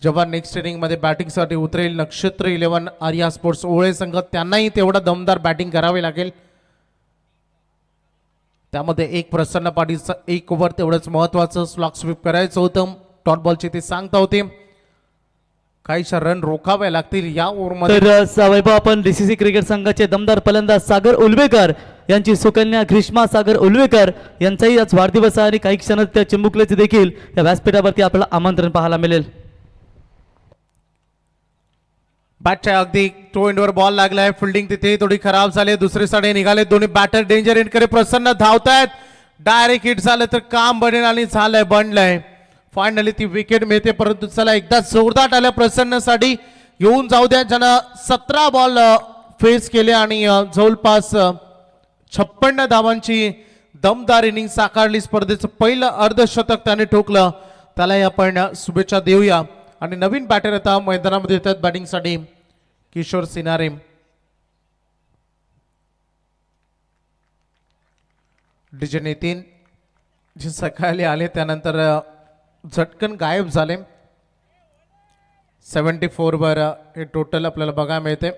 जेव्हा नेक्स्ट इनिंगमध्ये बॅटिंगसाठी उतरेल नक्षत्र 11 आर्या स्पोर्ट्स ओळे संघ, त्यांनाही तेवढा दमदार बॅटिंग करावी लागेल. त्यामध्ये एक प्रसन्न पाटीलचं 1 ओव्हर तेवढंच महत्वाचं स्लॉग स्वीप करायचं होतं. डॉट बॉलची ते सांगता होते काहीशा रन रोखावे लागतील या ओव्हरमध्ये. तर वैभव आपण डीसीसी क्रिकेट संघाचे दमदार फलंदाज सागर उलवेकर यांची सुकन्या ग्रीष्मा सागर उलवेकर यांचाही आज वाढदिवस आहे आणि काही क्षणात त्या चिमुकल्याचे देखील या व्यासपीठावरती आपल्याला आमंत्रण पाहायला मिळेल. बॅटच्या अगदी टो एंडवर बॉल लागलाय. फिल्डिंग तिथे थोडी खराब झाली. दुसरी साइड निघाले दोन्ही बॅटर. डेंजर एंडकडे प्रसन्न धावतायत. डायरेक्ट हिट झालं तर काम बनेल आणि झालंय बनलंय. फायनली ती विकेट मिळते. परंतु चला एकदा जोरदार आल्या प्रसन्नसाठी येऊन जाऊ द्या. ज्यानं 17 बॉल फेस केले आणि जवळपास 56 धावांची दमदार इनिंग साकारली. स्पर्धेचं पहिलं अर्धशतक त्याने ठोकलं. त्यालाही आपण शुभेच्छा देऊया. आणि नवीन बॅटर आता मैदानामध्ये येतात बॅटिंगसाठी किशोर सिनारे. डीजे नितीन जे सकाळी आले त्यानंतर झटकन गायब झाले. 74 वर हे टोटल आपल्याला बघायला मिळते.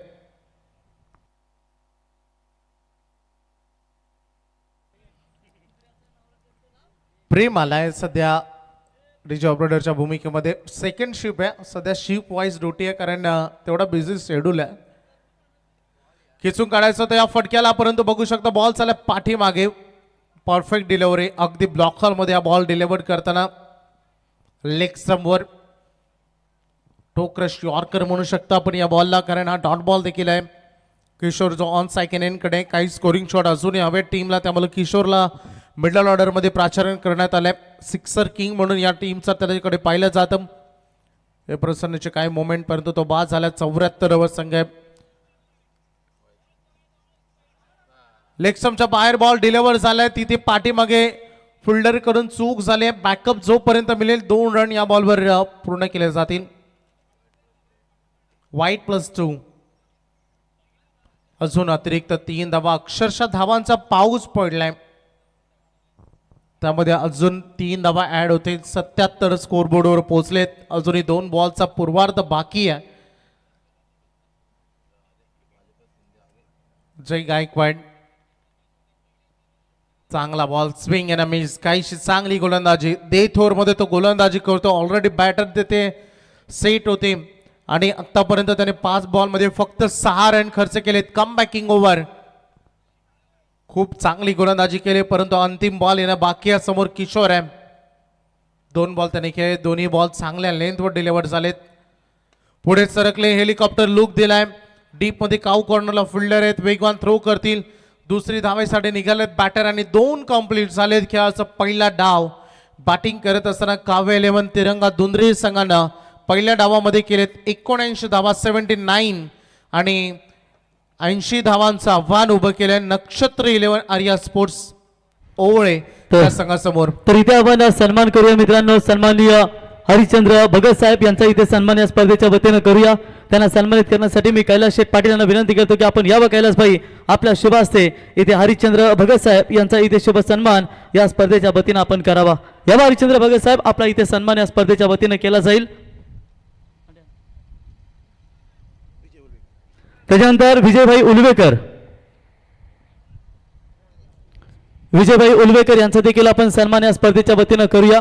प्रेम आलाय सध्या डीजे ऑपरेटरच्या भूमिकेमध्ये. सेकंड शिप आहे सध्या. शिप वाईज ड्युटी आहे कारण तेवढा बिझी शेड्यूल आहे. खिचून काढायचं तर या फटक्याला. परंतु बघू शकता बॉल चालला पाठीमागे. परफेक्ट डिलिव्हरी अगदी ब्लॉक हॉलमध्ये हा बॉल डिलिव्हर करताना लेग स्टंपवर टोक्रश यॉर्कर म्हणू शकता आपण या बॉलला, कारण हा डॉट बॉल देखील आहे. किशोर जो ऑन सायकन एनकडे काही स्कोरिंग शॉट अजूनही हवे टीमला, त्यामुळे किशोरला मिडल ऑर्डरमध्ये प्राचारण करण्यात आलंय. सिक्सर किंग म्हणून या टीमचा त्याच्याकडे पाहिलं जातं. हे प्रसन्नचे काही मोमेंट परंतु तो बाद झाला. 74 संघ आहे. लेग स्टंपच्या बाहेर बॉल डिलिव्हर झालाय. तिथे पाठीमागे फिल्डर कडून चूक झाली. बॅकअप जोपर्यंत मिळेल 2 रन या बॉलवर पूर्ण केले जातील. वाईट +2. अजून अतिरिक्त 3 धावा. अक्षरशः धावांचा पाऊस पडलाय. त्यामध्ये अजून 3 धावा ऍड होतील. 77 स्कोरबोर्डवर पोहोचलेत. अजूनही 2 बॉलचा पूर्वार्ध बाकी आहे. जय गायकवाड चांगला बॉल. Swing and miss. काहीशी चांगली गोलंदाजी. डेथ ओव्हरमध्ये तो गोलंदाजी करतो. ऑलरेडी बॅटर तिथे सेट होते आणि आतापर्यंत त्याने 5 बॉलमध्ये फक्त 6 रन खर्च केलेत. कम बॅकिंग ओव्हर. खूप चांगली गोलंदाजी केली परंतु अंतिम बॉल येणं बाकी आहे. समोर किशोर आहे. 2 बॉल त्याने खेळले. दोन्ही बॉल चांगल्या लेंथवर डिलिव्हर झालेत. पुढे सरकले. हेलिकॉप्टर लुक दिलाय. डीप मध्ये काऊ कॉर्नरला फिल्डर आहेत. वेगवान थ्रो करतील. दुसरी धावेसाठी निघालेत बॅटर आणि 2 कंप्लीट झालेत. खेळाचा पहिला डाव. बॅटिंग करत असताना काव्य 11 तिरंगा दुंद्रे संघानं पहिल्या डावामध्ये केलेत 79 धावा. 79 आणि 80 धावांचं आव्हान उभं केलं नक्षत्र 11 आर्या स्पोर्ट्स ओवळे त्या संघासमोर. तर इथे आपण सन्मान करूया मित्रांनो. सन्माननीय हरिश्चंद्र भगत साहेब यांचा इथे सन्मान या स्पर्धेच्या वतीनं करूया. त्यांना सन्मानित करण्यासाठी मी कैलास शेठ पाटील यांना विनंती करतो की आपण यावं. कैलास भाई आपल्या शुभ हस्ते इथे हरिश्चंद्र भगत साहेब यांचा इथे शुभ सन्मान या स्पर्धेच्या वतीनं आपण करावा. यावा हरिश्चंद्र भगत साहेब आपला इथे सन्मान या स्पर्धेच्या वतीनं केला जाईल. त्याच्यानंतर विजयभाई उलवेकर यांचा देखील आपण सन्मान या स्पर्धेच्या वतीनं करूया.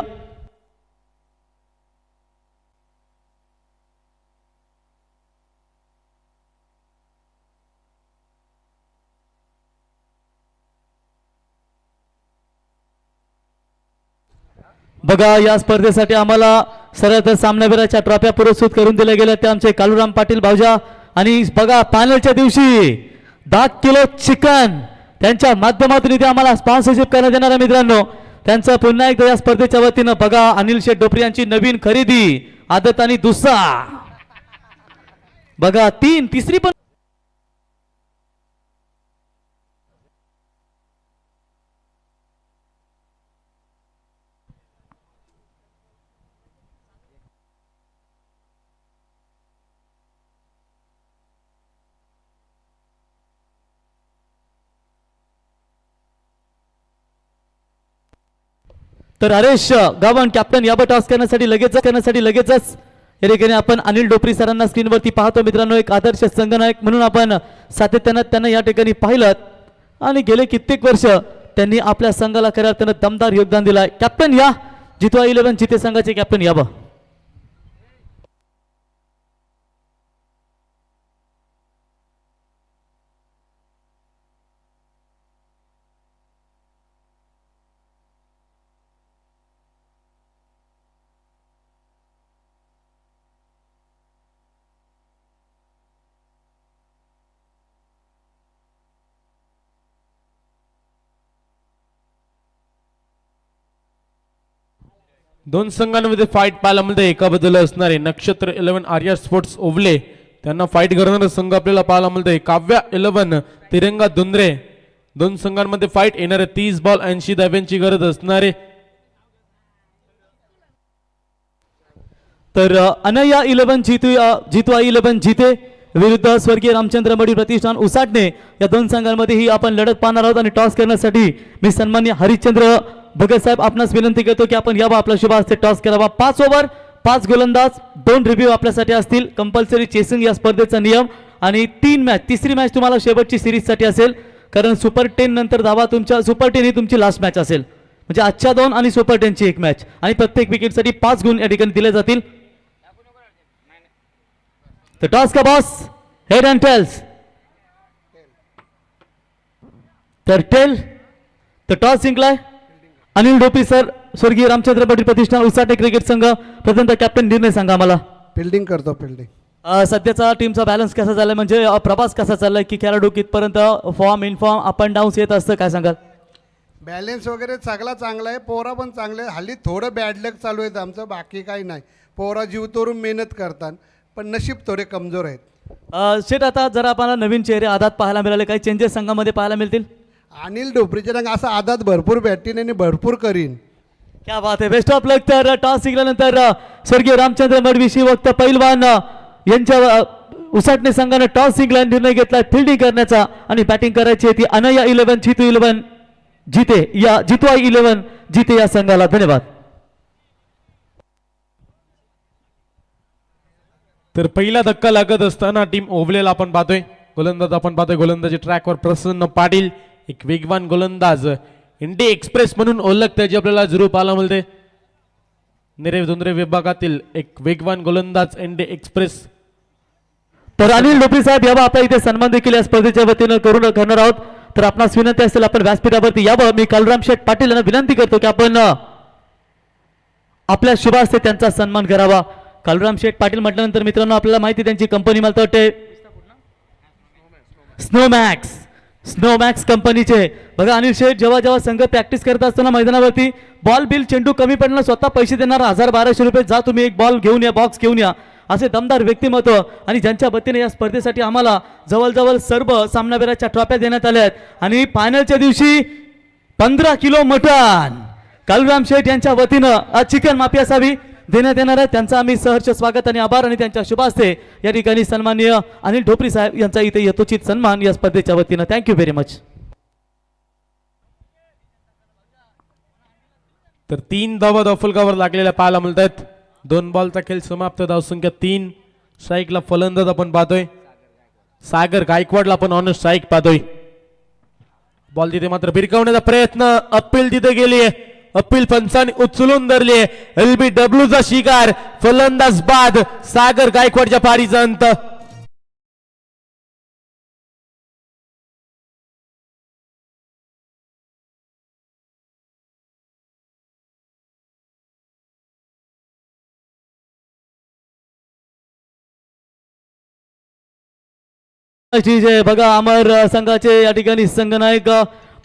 बघा या स्पर्धेसाठी आम्हाला सरळ तर सामनावीराच्या ट्रॉफ्या पुरस्कृत करून दिल्या गेल्या त्या आमचे कालूराम पाटील भाऊजा. आणि बघा फायनलच्या दिवशी 10 किलो चिकन त्यांच्या माध्यमातून इथे आम्हाला स्पॉन्सरशिप करण्यात येणार आहे मित्रांनो. त्यांचं पुन्हा एकदा या स्पर्धेच्या वतीनं बघा अनिल शेठ डोपरी यांची नवीन खरेदी आदत आणि दुसरा बघा तिसरी पण तर हरेश गावण कॅप्टन यावर टॉस करण्यासाठी लगेचच या ठिकाणी आपण अनिल डोपरी सरांना स्क्रीनवरती पाहतो मित्रांनो. एक आदर्श संघनायक म्हणून आपण सातत्यानं त्यांना या ठिकाणी पाहिलं आणि गेले कित्येक वर्ष त्यांनी आपल्या संघाला खऱ्या अर्थानं दमदार योगदान दिलं. कॅप्टन या जितवा 11 जिते संघाचे कॅप्टन यावं. दोन संघांमध्ये फाईट पाहायला मिळते. एका बाजूला असणारे नक्षत्र 11 आर्या स्पोर्ट्स ओवले त्यांना फाईट करणारा संघ आपल्याला पाहायला मिळते काव्या 11 तिरंगा धुंद्रे. दोन संघांमध्ये फाईट येणारे 30 बॉल 80 धाव्यांची गरज असणारे. तर अनया 11 जितवा 11 जिते विरुद्ध स्वर्गीय रामचंद्र मडी प्रतिष्ठान उसाटणे या दोन संघांमध्ये ही आपण लढत पाहणार आहोत. आणि टॉस करण्यासाठी मी सन्मान्य हरिश्चंद्र भगत साहेब आपणास विनंती करतो की आपण यावा आपला शुभ हस्ते टॉस करावा. 5 ओव्हर 5 गोलंदाज 2 रिव्ह्यू आपल्यासाठी असतील. कंपल्सरी चेसिंग या स्पर्धेचा नियम. आणि 3 मॅच तिसरी मॅच तुम्हाला शेवटची सिरीजसाठी असेल कारण सुपर 10 नंतर धावा तुमच्या सुपर 10 ही तुमची लास्ट मॅच असेल. म्हणजे आजच्या 2 आणि सुपर 10 ची एक मॅच आणि प्रत्येक विकेटसाठी 5 गुण या ठिकाणी दिले जातील. तर टॉस का बॉस हेड अँड टेल्स. तर टेल तर टॉस जिंकलाय अनिल डोपी सर स्वर्गीय रामचंद्र पाटील प्रतिष्ठान उसाटे क्रिकेट संघ. प्रथमतः कॅप्टन निर्णय सांगा आम्हाला. फिल्डिंग करतो फिल्डिंग. सध्याचा टीमचा बॅलन्स कसा चाललाय म्हणजे प्रवास कसा चाललाय की खेळाडू कितपर्यंत form inform up and down येत असतं काय सांगाल. बॅलेन्स वगैरे सगळा चांगला आहे. पोरा पण चांगले आहे. हल्ली थोडं बॅड लक चालू आहे आमचं बाकी काही नाही. पोरा जीव तोरून मेहनत करतात पण नशीब थोडे कमजोर आहेत. शेट आता जरा आपल्याला नवीन चेहरे आदात पाहायला मिळाले काही चेंजेस संघामध्ये पाहायला मिळतील. अनिल डोपरीचे रंग असा आदात भरपूर बॅटीन आणि भरपूर करीन. क्या बात आहे बेस्ट ऑफ लक. तर टॉस जिंकल्यानंतर स्वर्गीय रामचंद्र मडविशी वक्त पैलवान यांच्या उसाटणे संघाने टॉस जिंकला निर्णय घेतला फिल्डिंग करण्याचा आणि बॅटिंग करायची ती अनया 11 जितू 11 जिते या जितवा 11 जिते या संघाला. धन्यवाद. तर पहिला धक्का लागत असताना टीम ओवलेला आपण पाहतोय. गोलंदाजी ट्रॅकवर प्रसन्न पाटील एक वेगवान गोलंदाज इंडी एक्सप्रेस म्हणून ओळख त्याची आपल्याला जरूर पाहायला मिळते. निरे धुंद्रे विभागातील एक वेगवान गोलंदाज इंडी एक्सप्रेस. तर अनिल डोपरी साहेब यावा आपला इथे सन्मान देखील या स्पर्धेच्या वतीनं करून करणार आहोत. तर आपणास विनंती असेल आपण व्यासपीठावरती यावं. मी कालराम शेठ पाटील यांना विनंती करतो की आपण आपल्या शुभ हस्ते त्यांचा सन्मान करावा. कालराम शेठ पाटील म्हटल्यानंतर मित्रांनो आपल्याला माहिती त्यांची कंपनी मला वाटते स्नोमॅक्स कंपनीचे. बघा अनिल शेठ जेव्हा संघ प्रॅक्टिस करत असताना मैदानावरती बॉल बिल चेंडू कमी पडला स्वतः पैसे देणार 1000-1200 रुपये जा तुम्ही एक बॉल घेऊन या बॉक्स घेऊन या असे दमदार व्यक्तिमत्व. आणि ज्यांच्या वतीने या स्पर्धेसाठी आम्हाला जवळजवळ सर्व सामनावीराच्या ट्रॉफ्या देण्यात आल्या आहेत. आणि फायनलच्या दिवशी 15 किलो मटण कालराम शेठ यांच्या वतीनं चिकन माफी असावी देण्यात येणार आहे. त्यांचा आम्ही सहर्ष स्वागत आणि आभार आणि त्यांच्या शुभ हस्ते या ठिकाणी सन्माननीय अनिल ढोपरी साहेब यांचा इथे यथोचित सन्मान या स्पर्धेच्या वतीनं. Thank you very much. तर 3 धावा दफलकावर लागलेल्या पाहायला मिळत आहेत. 2 बॉलचा खेळ समाप्त. धावसंख्या 3. स्ट्राईकला फलंदाज आपण पाहतोय सागर गायकवाडला आपण ऑन स्ट्राईक पाहतोय. बॉल तिथे मात्र भिरकवण्याचा प्रयत्न अपील तिथे गेली आहे. अपील पंचाने उचलून धरली आहे. LBW चा शिकार फलंदाज बाद सागर गायकवाडच्या पारीचा अंत. बघा अमर संघाचे या ठिकाणी संघनायक.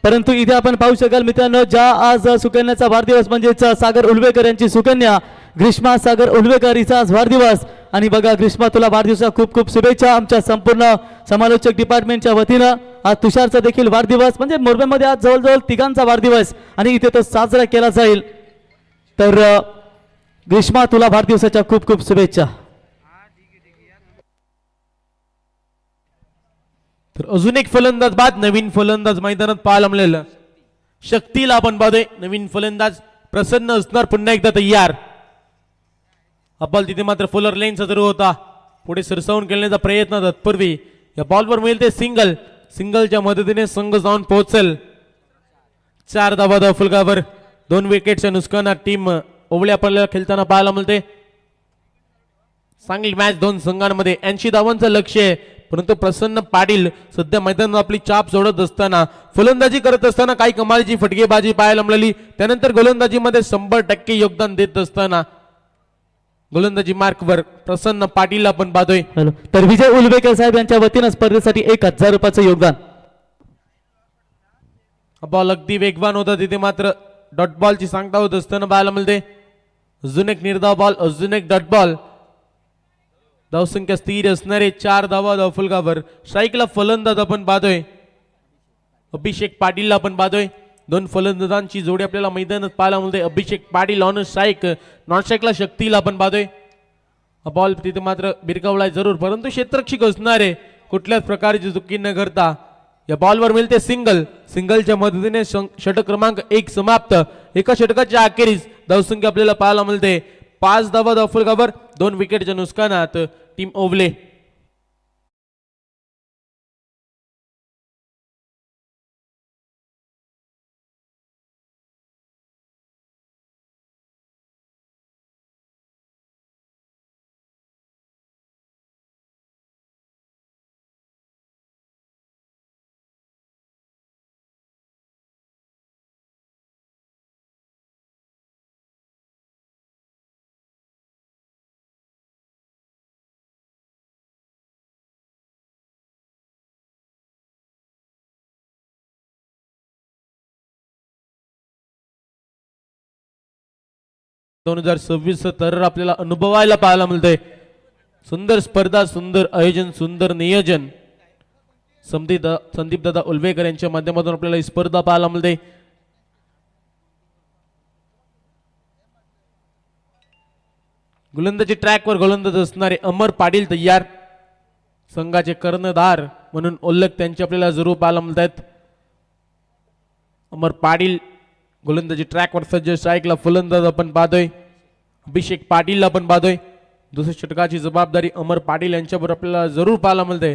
परंतु इथे आपण पाहू शकाल मित्रांनो ज्या आज सुकन्याचा वाढदिवस म्हणजेच सागर उलवेकर यांची सुकन्या ग्रीष्मा सागर उलवेकर हिचा आज वाढदिवस. आणि बघा ग्रीष्मा तुला वाढदिवसाच्या खूप खूप शुभेच्छा आमच्या संपूर्ण समालोचक डिपार्टमेंटच्या वतीनं. आज तुषारचा देखील वाढदिवस म्हणजे मोरबेमध्ये आज जवळजवळ तिघांचा वाढदिवस आणि इथे तो साजरा केला जाईल. तर ग्रीष्मा तुला वाढदिवसाच्या खूप खूप शुभेच्छा. तर अजून एक फलंदाज बाद नवीन फलंदाज मैदानात पाहायला मिळालं. शक्तीला आपण पाहतोय नवीन फलंदाज प्रसन्न असणार पुन्हा एकदा तयार. बॉल तिथे मात्र फुलर लेनचा जरूर होता, पुढे सरसावून खेळण्याचा प्रयत्न तत्पूर्वी या बॉलवर मिळेल ते सिंगल. सिंगलच्या मदतीने संघ जाऊन पोहोचेल 4 धावा फलकावर. 2 विकेटच्या नुकसानात टीम ओवळे आपल्याला खेळताना पाहायला मिळते. चांगली मॅच 2 संघांमध्ये. 80 धावांचं लक्ष आहे, परंतु प्रसन्न पाटील सध्या मैदानात आपली चाप जोडत असताना फलंदाजी करत असताना काही कमालीची फटकेबाजी पाहायला मिळाली. त्यानंतर गोलंदाजीमध्ये 100% योगदान देत असताना गोलंदाजी मार्कवर प्रसन्न पाटील आपण पाहतोय. हॅलो, तर विजय उलवेकर साहेब यांच्या वतीनं स्पर्धेसाठी 1000 रुपयाचं योगदान. बॉल अगदी वेगवान होता, तिथे मात्र डॉट बॉलची सांगता होत असताना पाहायला मिळते. अजून एक निर्धाव बॉल, अजून एक डॉट बॉल. धावसंख्या स्थिर असणारे 4 धावा धावफलकावर. स्ट्राईकला फलंदाज आपण पाहतोय अभिषेक पाटीलला आपण पाहतोय. 2 फलंदाजांची जोडी आपल्याला मैदानात पाहायला मिळते. अभिषेक पाटील ऑन स्ट्राईक, नॉन स्ट्राईकला शक्तीला आपण पाहतोय. बॉल तिथे मात्र बिरकावलाय जरूर, परंतु क्षेत्ररक्षक असणारे कुठल्याच प्रकारची चुकी न करता या बॉलवर मिळते सिंगल. सिंगलच्या मदतीने षटक क्रमांक 1 समाप्त. एका षटकाच्या अखेरीस धावसंख्या आपल्याला पाहायला मिळते 5 धावा धावफलकावर. 2 विकेटच्या नुकसानात टीम ओवले. दोन 2026 तर आपल्याला अनुभवायला पाहायला मिळतंय. सुंदर स्पर्धा, सुंदर आयोजन, सुंदर नियोजन संदीप दादा उलवेकर यांच्या माध्यमातून आपल्याला ही स्पर्धा पाहायला मिळते. गोलंदाजी ट्रॅकवर गोलंदाज असणारे अमर पाटील तयार. संघाचे कर्णधार म्हणून उल्लेख त्यांचे आपल्याला जरूर पाहायला मिळत आहेत. अमर पाटील गोलंदाजी ट्रॅकवर सज्ज. स्ट्राईकला फलंदाज आपण पाहतोय अभिषेक पाटीलला आपण पाहतोय. दुसऱ्या षटकाची जबाबदारी अमर पाटील यांच्यावर आपल्याला जरूर पाहायला मिळते.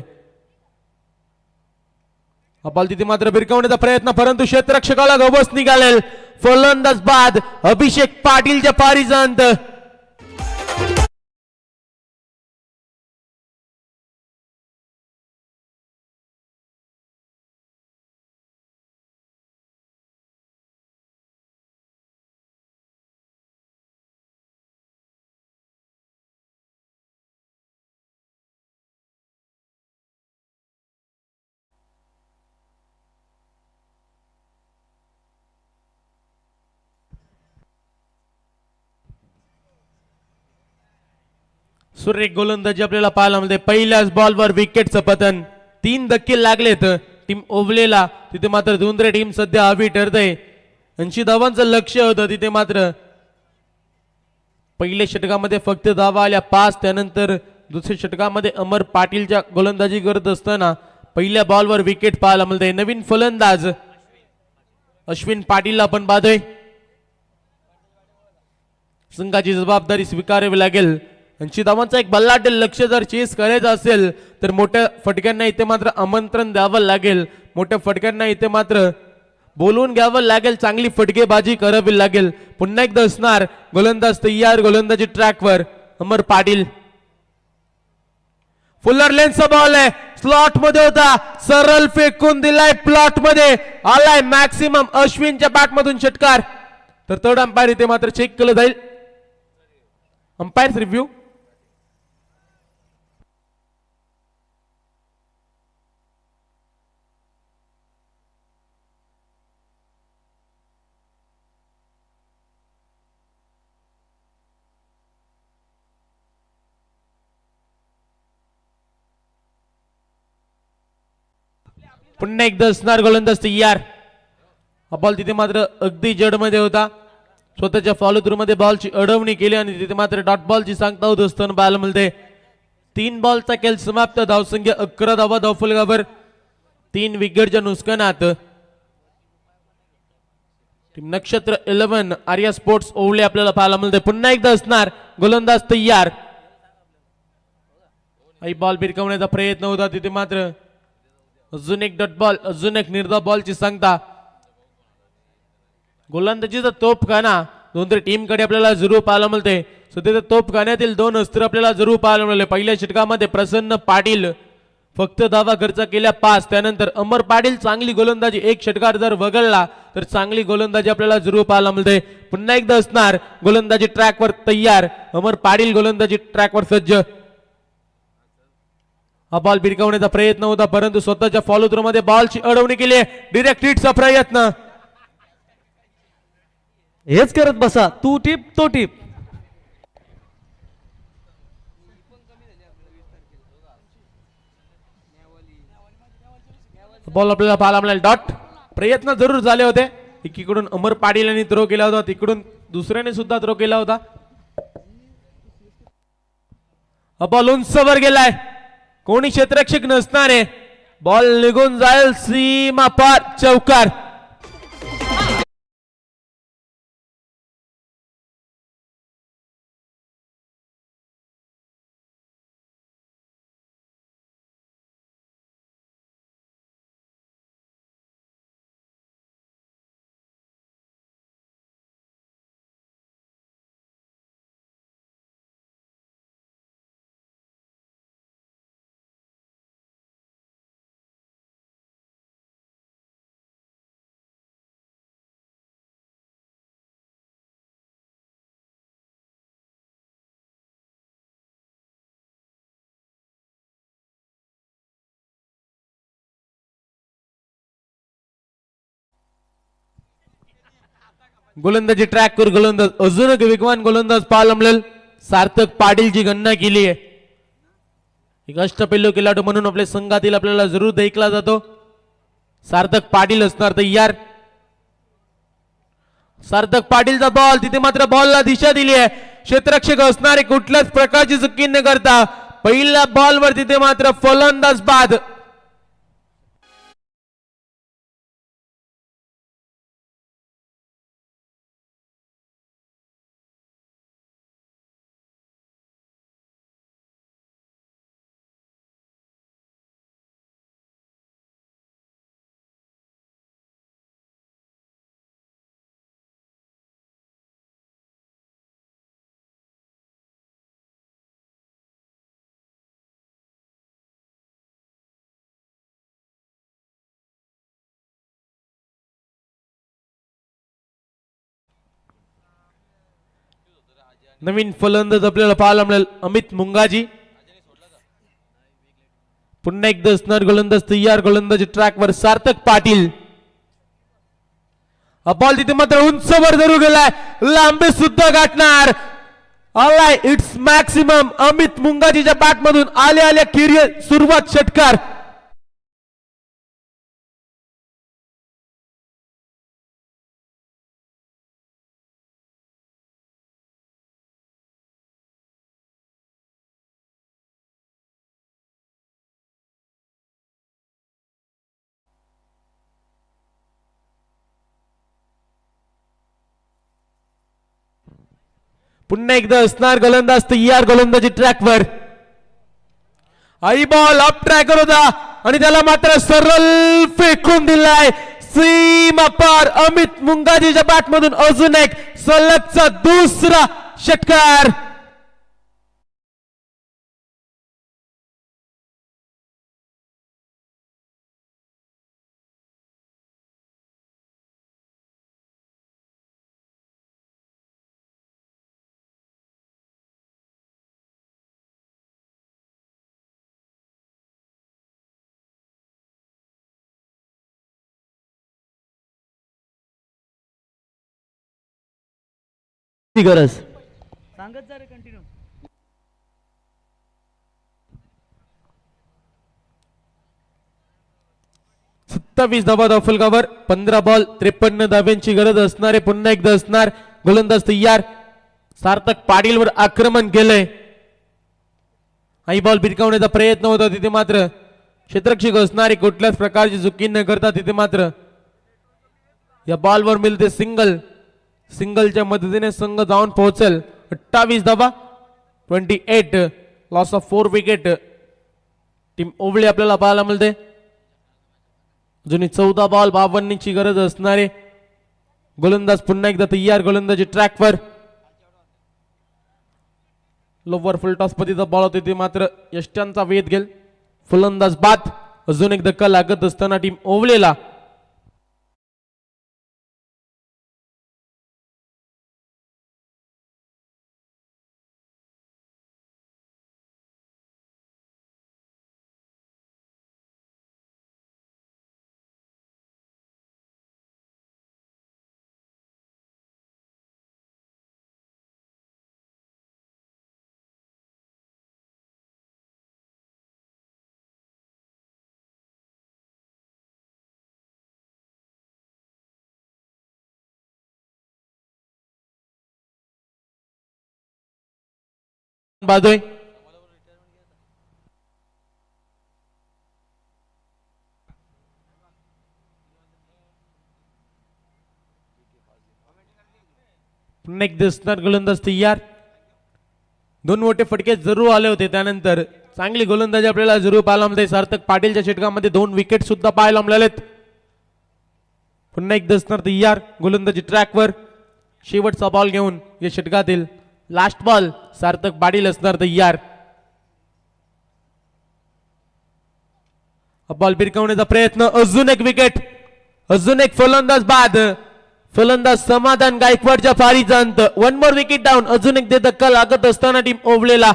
बॉल तिथे मात्र बिरकवण्याचा प्रयत्न, परंतु क्षेत्ररक्षकाला गवस निघालेल. फलंदाज बाद अभिषेक पाटीलच्या पारीचा अंत. सुरेख गोलंदाजी आपल्याला पाहायला मिळते. पहिल्याच बॉलवर विकेटचं पतन. 3 धक्के लागलेत टीम ओवलेला. तिथे मात्र धुंद्रे टीम सध्या हवी ठरते. 80 धावांचं लक्ष होतं, तिथे मात्र पहिल्या षटकामध्ये फक्त धावा आल्या 5. त्यानंतर दुसऱ्या षटकामध्ये अमर पाटीलच्या गोलंदाजी करत असताना पहिल्या बॉलवर विकेट पाहायला मिळते. नवीन फलंदाज अश्विन पाटीलला आपण पाहतोय. संघाची जबाबदारी स्वीकारावी लागेल. 80 धावांचा एक बल्लाढ्य लक्ष जर चेस करायचं असेल तर मोठ्या फटक्यांना इथे मात्र आमंत्रण द्यावं लागेल. मोठ्या फटक्यांना इथे मात्र बोलवून घ्यावं लागेल. चांगली फटकेबाजी करावी लागेल. पुन्हा एकदा असणार गोलंदाज तयार. गोलंदाजी ट्रॅकवर अमर पाटील. फुलर लेन्सचा बॉल आहे, स्लॉट मध्ये होता, सरळ फेकून दिलाय प्लॉट मध्ये. आलाय मॅक्सिमम अश्विनच्या बॅट मधून षटकार. तर थर्ड अंपायर इथे मात्र चेक केलं जाईल. Umpire review. पुन्हा एकदा असणार गोलंदाज तयार. बॉल तिथे मात्र अगदी जड मध्ये होता. स्वतःच्या फॉलो थ्रू मध्ये बॉलची अडवणी केली आणि तिथे मात्र डॉट बॉलची सांगता होत असताना पाहायला मिळते. 3 बॉलचा खेळ समाप्त. धावसंख्या 11 धावा धावफलकावर. 3 विकेटच्या नुकसानात टीम नक्षत्र 11 आर्या स्पोर्ट्स ओवळे आपल्याला पाहायला मिळते. पुन्हा एकदा असणार गोलंदाज तयार. आई बॉल भिरकवण्याचा प्रयत्न होता तिथे मात्र अजून एक डॉट बॉल, अजून एक निर्धाव बॉलची सांगता. गोलंदाजीचा तोफखाना दोन्ही टीमकडे आपल्याला जरूर पाहायला मिळते. सध्या तोफखान्यातील 2 अस्त्र आपल्याला जरूर पाहायला मिळाले. पहिल्या षटकामध्ये प्रसन्न पाटील फक्त धावा खर्च केल्या 5. त्यानंतर अमर पाटील चांगली गोलंदाजी, एक षटकार जर वगळला तर चांगली गोलंदाजी आपल्याला जरूर पाहायला मिळते. पुन्हा एकदा असणार गोलंदाजी ट्रॅकवर तयार. अमर पाटील गोलंदाजी ट्रॅकवर सज्ज. हा बॉल भिरकवण्याचा प्रयत्न होता परंतु स्वतःच्या फॉलो थ्रो मध्ये बॉलची अडवणी केली. डिरेक्ट हिटचा प्रयत्न. हेच करत बसा, तू टिप तो टिप. बॉल आपल्याला पाहायला मिळाला. डॉट प्रयत्न जरूर झाले होते. एकीकडून अमर पाटील यांनी थ्रो केला होता, तिकडून दुसऱ्याने सुद्धा थ्रो केला होता. हा बॉल उंचवर गेलाय, कोणी क्षेत्ररक्षक नसणारे. बॉल निघून जाईल सीमा पार, चौकार. गोलंदाजी ट्रॅकवर गोलंदाज, अजून एक वेगवान गोलंदाज पाहायला मिळेल. सार्थक पाटीलची गणना केली आहे. एक अष्टपैलू खेळाडू म्हणून आपल्या संघातील आपल्याला जरूर देखला जातो. सार्थक पाटील असणार तयार. सार्थक पाटीलचा बॉल, तिथे मात्र बॉलला दिशा दिली आहे. क्षेत्ररक्षक असणारे कुठल्याच प्रकारची चुकी न करता पहिल्या बॉलवर तिथे मात्र फलंदाज बाद. नवीन फलंदाज आपल्याला पाहायला मिळेल अमित मुंगाजी. पुन्हा एकदा असणार गोलंदाज तयार. गोलंदाजी ट्रॅकवर सार्थक पाटील. हा बॉल तिथे मात्र उंचवर जरूर गेलाय, लांबी सुद्धा गाठणार. Alright, it's maximum. अमित मुंगाजीच्या बॅट मधून आले आले करिअर सुरुवात षटकार. पुन्हा एकदा असणार गोलंदाज तयार. गोलंदाजी ट्रॅकवर. आई बॉल अप ट्रॅकर होता आणि त्याला मात्र सरळ फेकून दिलाय सीमा पार. अमित मुंगाजीच्या बॅट मधून अजून एक सलगचा दुसरा षटकार. गरज सांगत जा रे कंटिन्यू. 27 धावा फलकावर, 15 बॉल 53 धाव्यांची गरज असणारे. पुन्हा एकदा असणार गोलंदाज तयार. सार्थक पाटीलवर आक्रमण केलंय. आई बॉल भिरकावण्याचा प्रयत्न होता तिथे मात्र क्षेत्ररक्षक असणारे कुठल्याच प्रकारची चुकी न करता तिथे मात्र या बॉलवर मिळते सिंगल. सिंगलच्या मदतीने संघ जाऊन पोहोचेल 28 धावा. 28 लॉस ऑफ 4 विकेट. टीम ओवळी आपल्याला पाहायला मिळते. अजूनही 14 बॉल 52 गरज असणारे गोलंदाज पुन्हा एकदा तयार. गोलंदाजी ट्रॅकवर. लोवर फुल टॉस पतीचा बॉल होते ते मात्र यष्ट्यांचा वेध घेईल. फलंदाज बाद. अजून एक धक्का लागत असताना टीम ओवळेला. बादोय पुन्हा एक दिसणार गोलंदाज तयार. 2 मोठे फटके जरूर आले होते. त्यानंतर चांगली गोलंदाजी आपल्याला जरूर पाहायला मिळते. सार्थक पाटीलच्या षटकामध्ये 2 विकेट सुद्धा पाहायला मिळालेत. पुन्हा एक दिसणार तयार. गोलंदाजी ट्रॅकवर. शेवटचा बॉल घेऊन या षटकातील लास्ट बॉल सार्थक पाटील असणार तयार. बॉल भिरकवण्याचा प्रयत्न. अजून एक विकेट. अजून एक फलंदाज बाद. फलंदाज समाधान गायकवाडच्या फारीचा अंत. 1 मोर विकेट डाऊन. अजून एक धक्का लागत असताना टीम ओवळेला.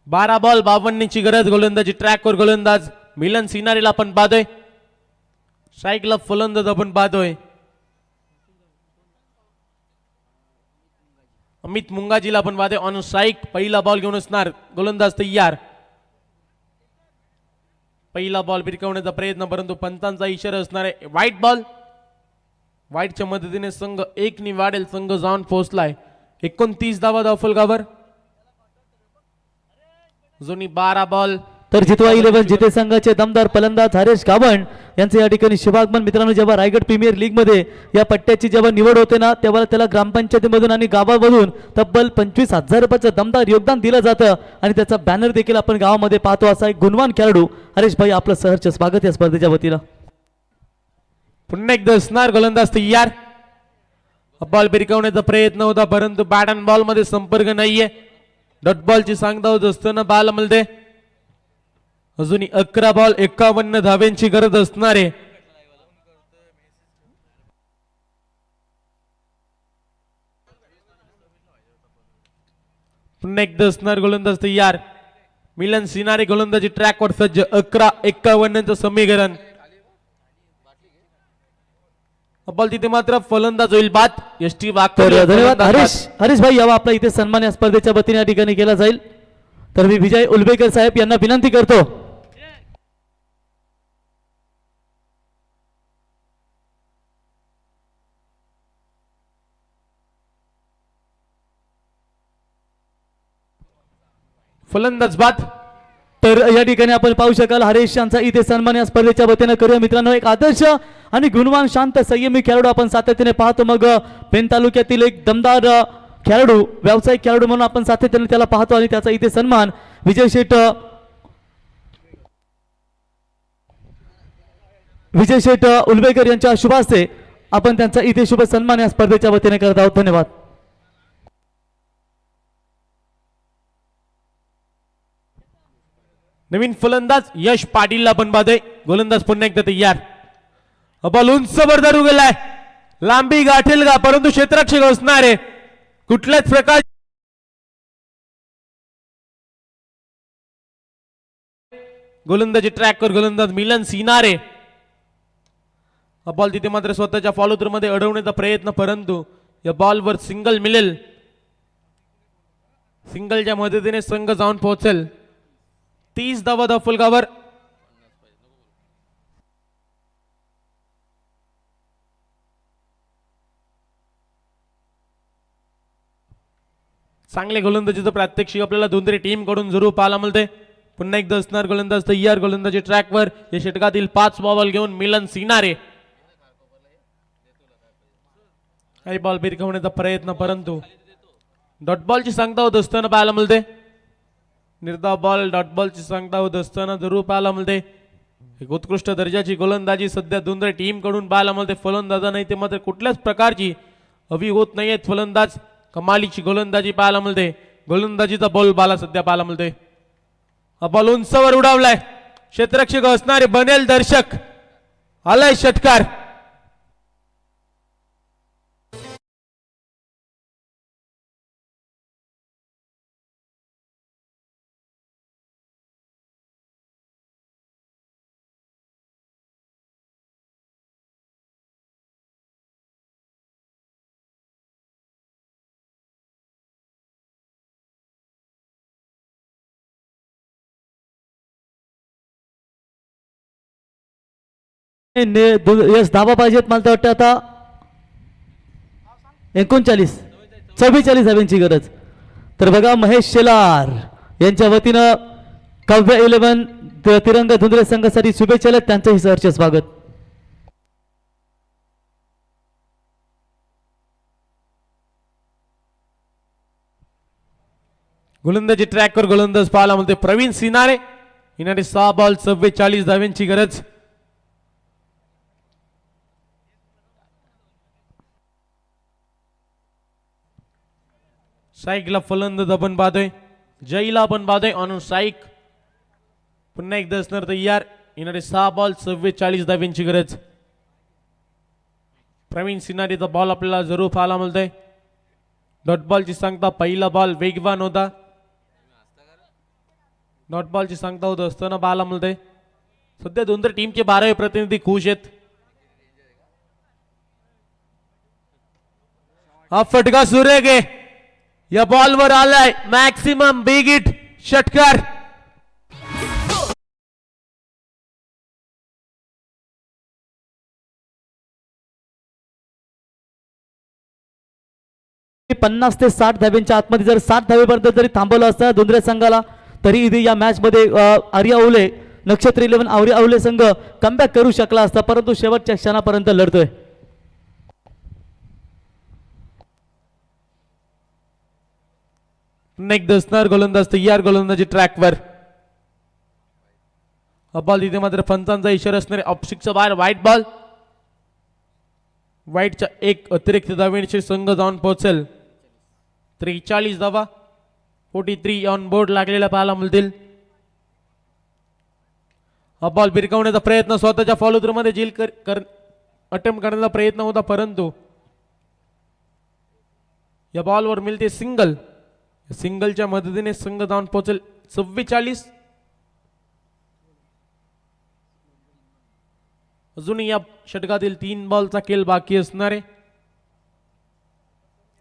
बारा बॉल 52 गरज. गोलंदाजी ट्रॅकवर. गोलंदाज मिलन सिनारीला आपण पाहतोय. स्ट्राईकला फलंदाज आपण पाहतोय. अमित मुंगाजीला आपण पाहतोय ऑन स्ट्राईक. पहिला बॉल घेऊन असणार. गोलंदाज तयार. पहिला बॉल भिरकवण्याचा प्रयत्न परंतु पंचांचा इशारा असणार आहे. White ball. व्हाईटच्या मदतीने संघ 1 नि वाढेल. संघ जाऊन पोहोचलाय 29 धावा धावफलकावर. जुनी 12 बॉल. तर जितवा 11 जिथे संघाचे दमदार फलंदाज हरेश गावण यांचे या ठिकाणी शुभागमन. मित्रांनो, जेव्हा रायगड प्रीमियर लीग मध्ये या पट्ट्याची जेव्हा निवड होते ना, तेव्हा त्याला ग्रामपंचायतीमधून आणि गावामधून तब्बल 25,000 रुपयाचं दमदार योगदान दिलं जातं आणि त्याचा बॅनर देखील आपण गावामध्ये पाहतो. असा एक गुणवान खेळाडू हरेश भाई, आपलं सहर्ष स्वागत या स्पर्धेच्या वतीनं. पुन्हा एकदा असणार. गोलंदाज तयार. बॉल भिरकवण्याचा प्रयत्न होता परंतु बॅट अँड बॉल मध्ये संपर्क नाहीये. डॉट बॉलची सांगता होत असताना बाल मिळते. अजूनही 11 बॉल 51 धाव्यांची गरज असणारे. पुन्हा एकदा असणार. गोलंदाज तयार. मिलन सिनारी गोलंदाजी ट्रॅकवर सज्ज. 11-51 समीकरण. बॉल तिथे मात्र फलंदाज होईल बाद. एसटी धन्यवाद हरीश भाई. यावा आपला इथे सन्मान या स्पर्धेच्या वतीने या ठिकाणी केला जाईल. तर मी विजय उलबेकर साहेब यांना विनंती करतो. फलंदाज बाद. तर या ठिकाणी आपण पाहू शकाल हरेश यांचा इथे सन्मान या स्पर्धेच्या वतीने करूया. मित्रांनो, एक आदर्श आणि गुणवान शांत संयमी खेळाडू आपण सातत्याने पाहतो. मग पेन तालुक्यातील एक दमदार खेळाडू, व्यावसायिक खेळाडू म्हणून आपण सातत्याने त्याला पाहतो आणि त्याचा इथे सन्मान विजय शेठ विजय शेठ उलवेकर यांच्या शुभ हस्ते आपण त्यांचा इथे शुभ सन्मान या स्पर्धेच्या वतीने करत आहोत. धन्यवाद. नवीन फलंदाज यश पाटीलला पण बाधे. गोलंदाज पुन्हा एकदा तयार. बॉल उंचवर धरू गेलाय. लांबी गाठेल का, परंतु क्षेत्ररक्षक असणार आहे. कुठल्याच प्रकार गोलंदाजी ट्रॅकवर गोलंदाज मिलन सिनारे. बॉल तिथे मात्र स्वतःच्या फॉलो थ्रू मध्ये अडवण्याचा प्रयत्न, परंतु या बॉलवर सिंगल मिळेल. सिंगलच्या मदतीने संघ जाऊन पोहोचेल 30 धावा फलकावर. चांगले गोलंदाजीचं प्रात्यक्षिक आपल्याला दोन्ही टीम कडून जरूर पाहायला मिळते. पुन्हा एकदा असणार गोलंदाज तयार. गोलंदाजी ट्रॅकवर या षटकातील 5 बॉल घेऊन मिलन सिनारे. काही बॉल बिरकवण्याचा प्रयत्न, परंतु डॉट बॉलची सांगता होत असताना पाहायला मिळते. निर्धाव बॉल डॉट बॉलची सांगता होत असताना जरूर पाहायला मिळते. एक उत्कृष्ट दर्जाची गोलंदाजी सध्या दोन्ही टीम कडून पाहायला मिळते. फलंदाजा नाही ते मात्र कुठल्याच प्रकारची हवी होत नाहीये. फलंदाज कमालीची गोलंदाजी पाहायला मिळते. गोलंदाजीचा बॉल बाला सध्या पाहायला मिळते. हा बॉल उंचवर उडावलाय. क्षेत्ररक्षक असणारे बनेल दर्शक. आलाय षटकार. यस धावा पाहिजेत मला तर वाटतं आता 44 धाव्यांची गरज. तर बघा महेश शेलार यांच्या वतीनं काव्य 11 तिरंगा धुंद्रे संघासाठी शुभेच्छा आहेत. त्यांचंही सहर्ष स्वागत. गोलंदाजी ट्रॅकवर गोलंदाज पाहायला मिळते प्रवीण सिनारे. येणारे 6 बॉल 44 धाव्यांची गरज. साईकला फलंदाज आपण पाहतोय. जयला आपण पाहतोय ऑन साईक. पुन्हा एकदा असणार तयार. येणारे 6 बॉल 44 धाव्यांची गरज. प्रवीण सिनारेचा बॉल आपल्याला जरूर पाहायला मिळतोय. डॉट बॉलची सांगता पहिला बॉल वेगवान होता. डॉट बॉलची सांगता होत असताना पाहायला मिळतंय. सध्या दोन्ही टीमचे 12 प्रतिनिधी खुश आहेत. हा फटका सुरेख आहे. या बॉलवर आलाय मॅक्सिमम बिग हिट षटकार. पन्नास ते 60 धाब्यांच्या आतमध्ये जर 60 धावेपर्यंत जरी थांबवलं असतं धुंद्रे संघाला, तरी इथे या मॅच मध्ये आर्या ओले नक्षत्र 11 आर्या ओले संघ कमबॅक करू शकला असता, परंतु शेवटच्या क्षणापर्यंत लढतोय. नेक दसणार गोलंदाज तयार. गोलंदाजी ट्रॅकवर. बॉल तिथे मात्र पंचांचा इशारा असणारे ऑप्सिकचा बाहेर व्हाईट बॉल. व्हाईटच्या एक अतिरिक्त धावेचे संघ जाऊन पोहोचेल 43 धावा. 43 ऑन बोर्ड लागलेला पाहायला मिळतील. हा बॉल भिरकवण्याचा प्रयत्न स्वतःच्या फॉलो थ्रू मध्ये झील अटेम्प्ट करण्याचा प्रयत्न होता, परंतु या बॉलवर मिळते सिंगल. सिंगलच्या मदतीने संघ जाऊन पोहोचेल 44. अजूनही या षटकातील 3 बॉलचा खेळ बाकी असणारे.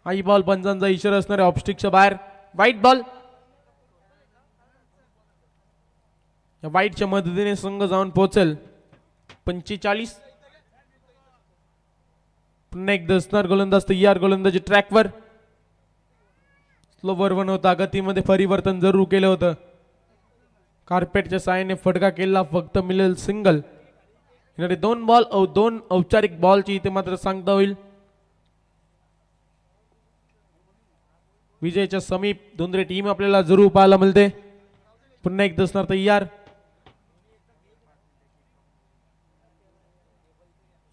आई बॉल पंचांचा इशारा असणारे ऑप्स्टिकच्या बाहेर व्हाईट बॉल. या व्हाईटच्या मदतीने संघ जाऊन पोहोचेल 45. पुन्हा एक दसणार गोलंदाज तयार. गोलंदाजी ट्रॅकवर. स्लोवर बनवता गतीमध्ये परिवर्तन जरूर केलं होतं. कार्पेटच्या साहाय्याने फटका केला, फक्त मिळेल सिंगल. येणारे 2 बॉल 2 औपचारिक बॉलची इथे मात्र सांगता होईल. विजयाच्या समीप दोन्ही टीम आपल्याला जरूर पाहायला मिळते. पुन्हा एक दसणार तयार.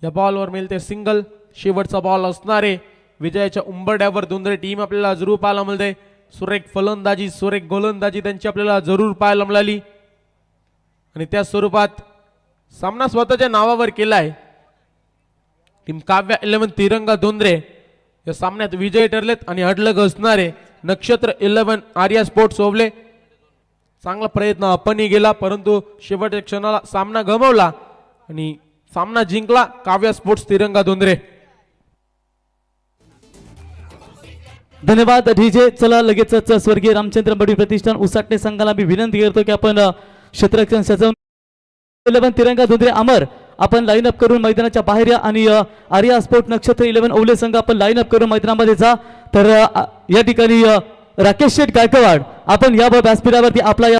या बॉलवर मिळते सिंगल. शेवटचा बॉल असणारे विजयाच्या उंबरड्यावर धुंद्रे टीम आपल्याला जरूर पाहायला मिळते. सुरेख फलंदाजी, सुरेख गोलंदाजी त्यांची आपल्याला जरूर पाहायला मिळाली आणि त्या स्वरूपात सामना स्वतःच्या नावावर केलाय. टीम काव्या 11 तिरंगा धुंद्रे या सामन्यात विजयी ठरलेत आणि अडलग असणारे नक्षत्र 11 आर्या स्पोर्ट्स ओवले. चांगला प्रयत्न आपणही गेला परंतु शेवटच्या क्षणाला सामना गमावला आणि सामना जिंकला काव्या स्पोर्ट्स तिरंगा धुंद्रे. धन्यवाद डीजे. चला लगेचच स्वर्गीय रामचंद्र बडी प्रतिष्ठान उसाटणे संघाला मी विनंती करतो की आपण क्षेत्ररक्षण सजवून 11 तिरंगा धुंद्रे अमर आपण लाईन अप करून मैदानाच्या बाहेर या आणि आर्या स्पोर्ट नक्षत्र 11 ओवले संघ आपण लाईन अप करून मैदानामध्ये जा. तर या ठिकाणी राकेश शेठ गायकवाड आपण या व्यासपीठावरती आपला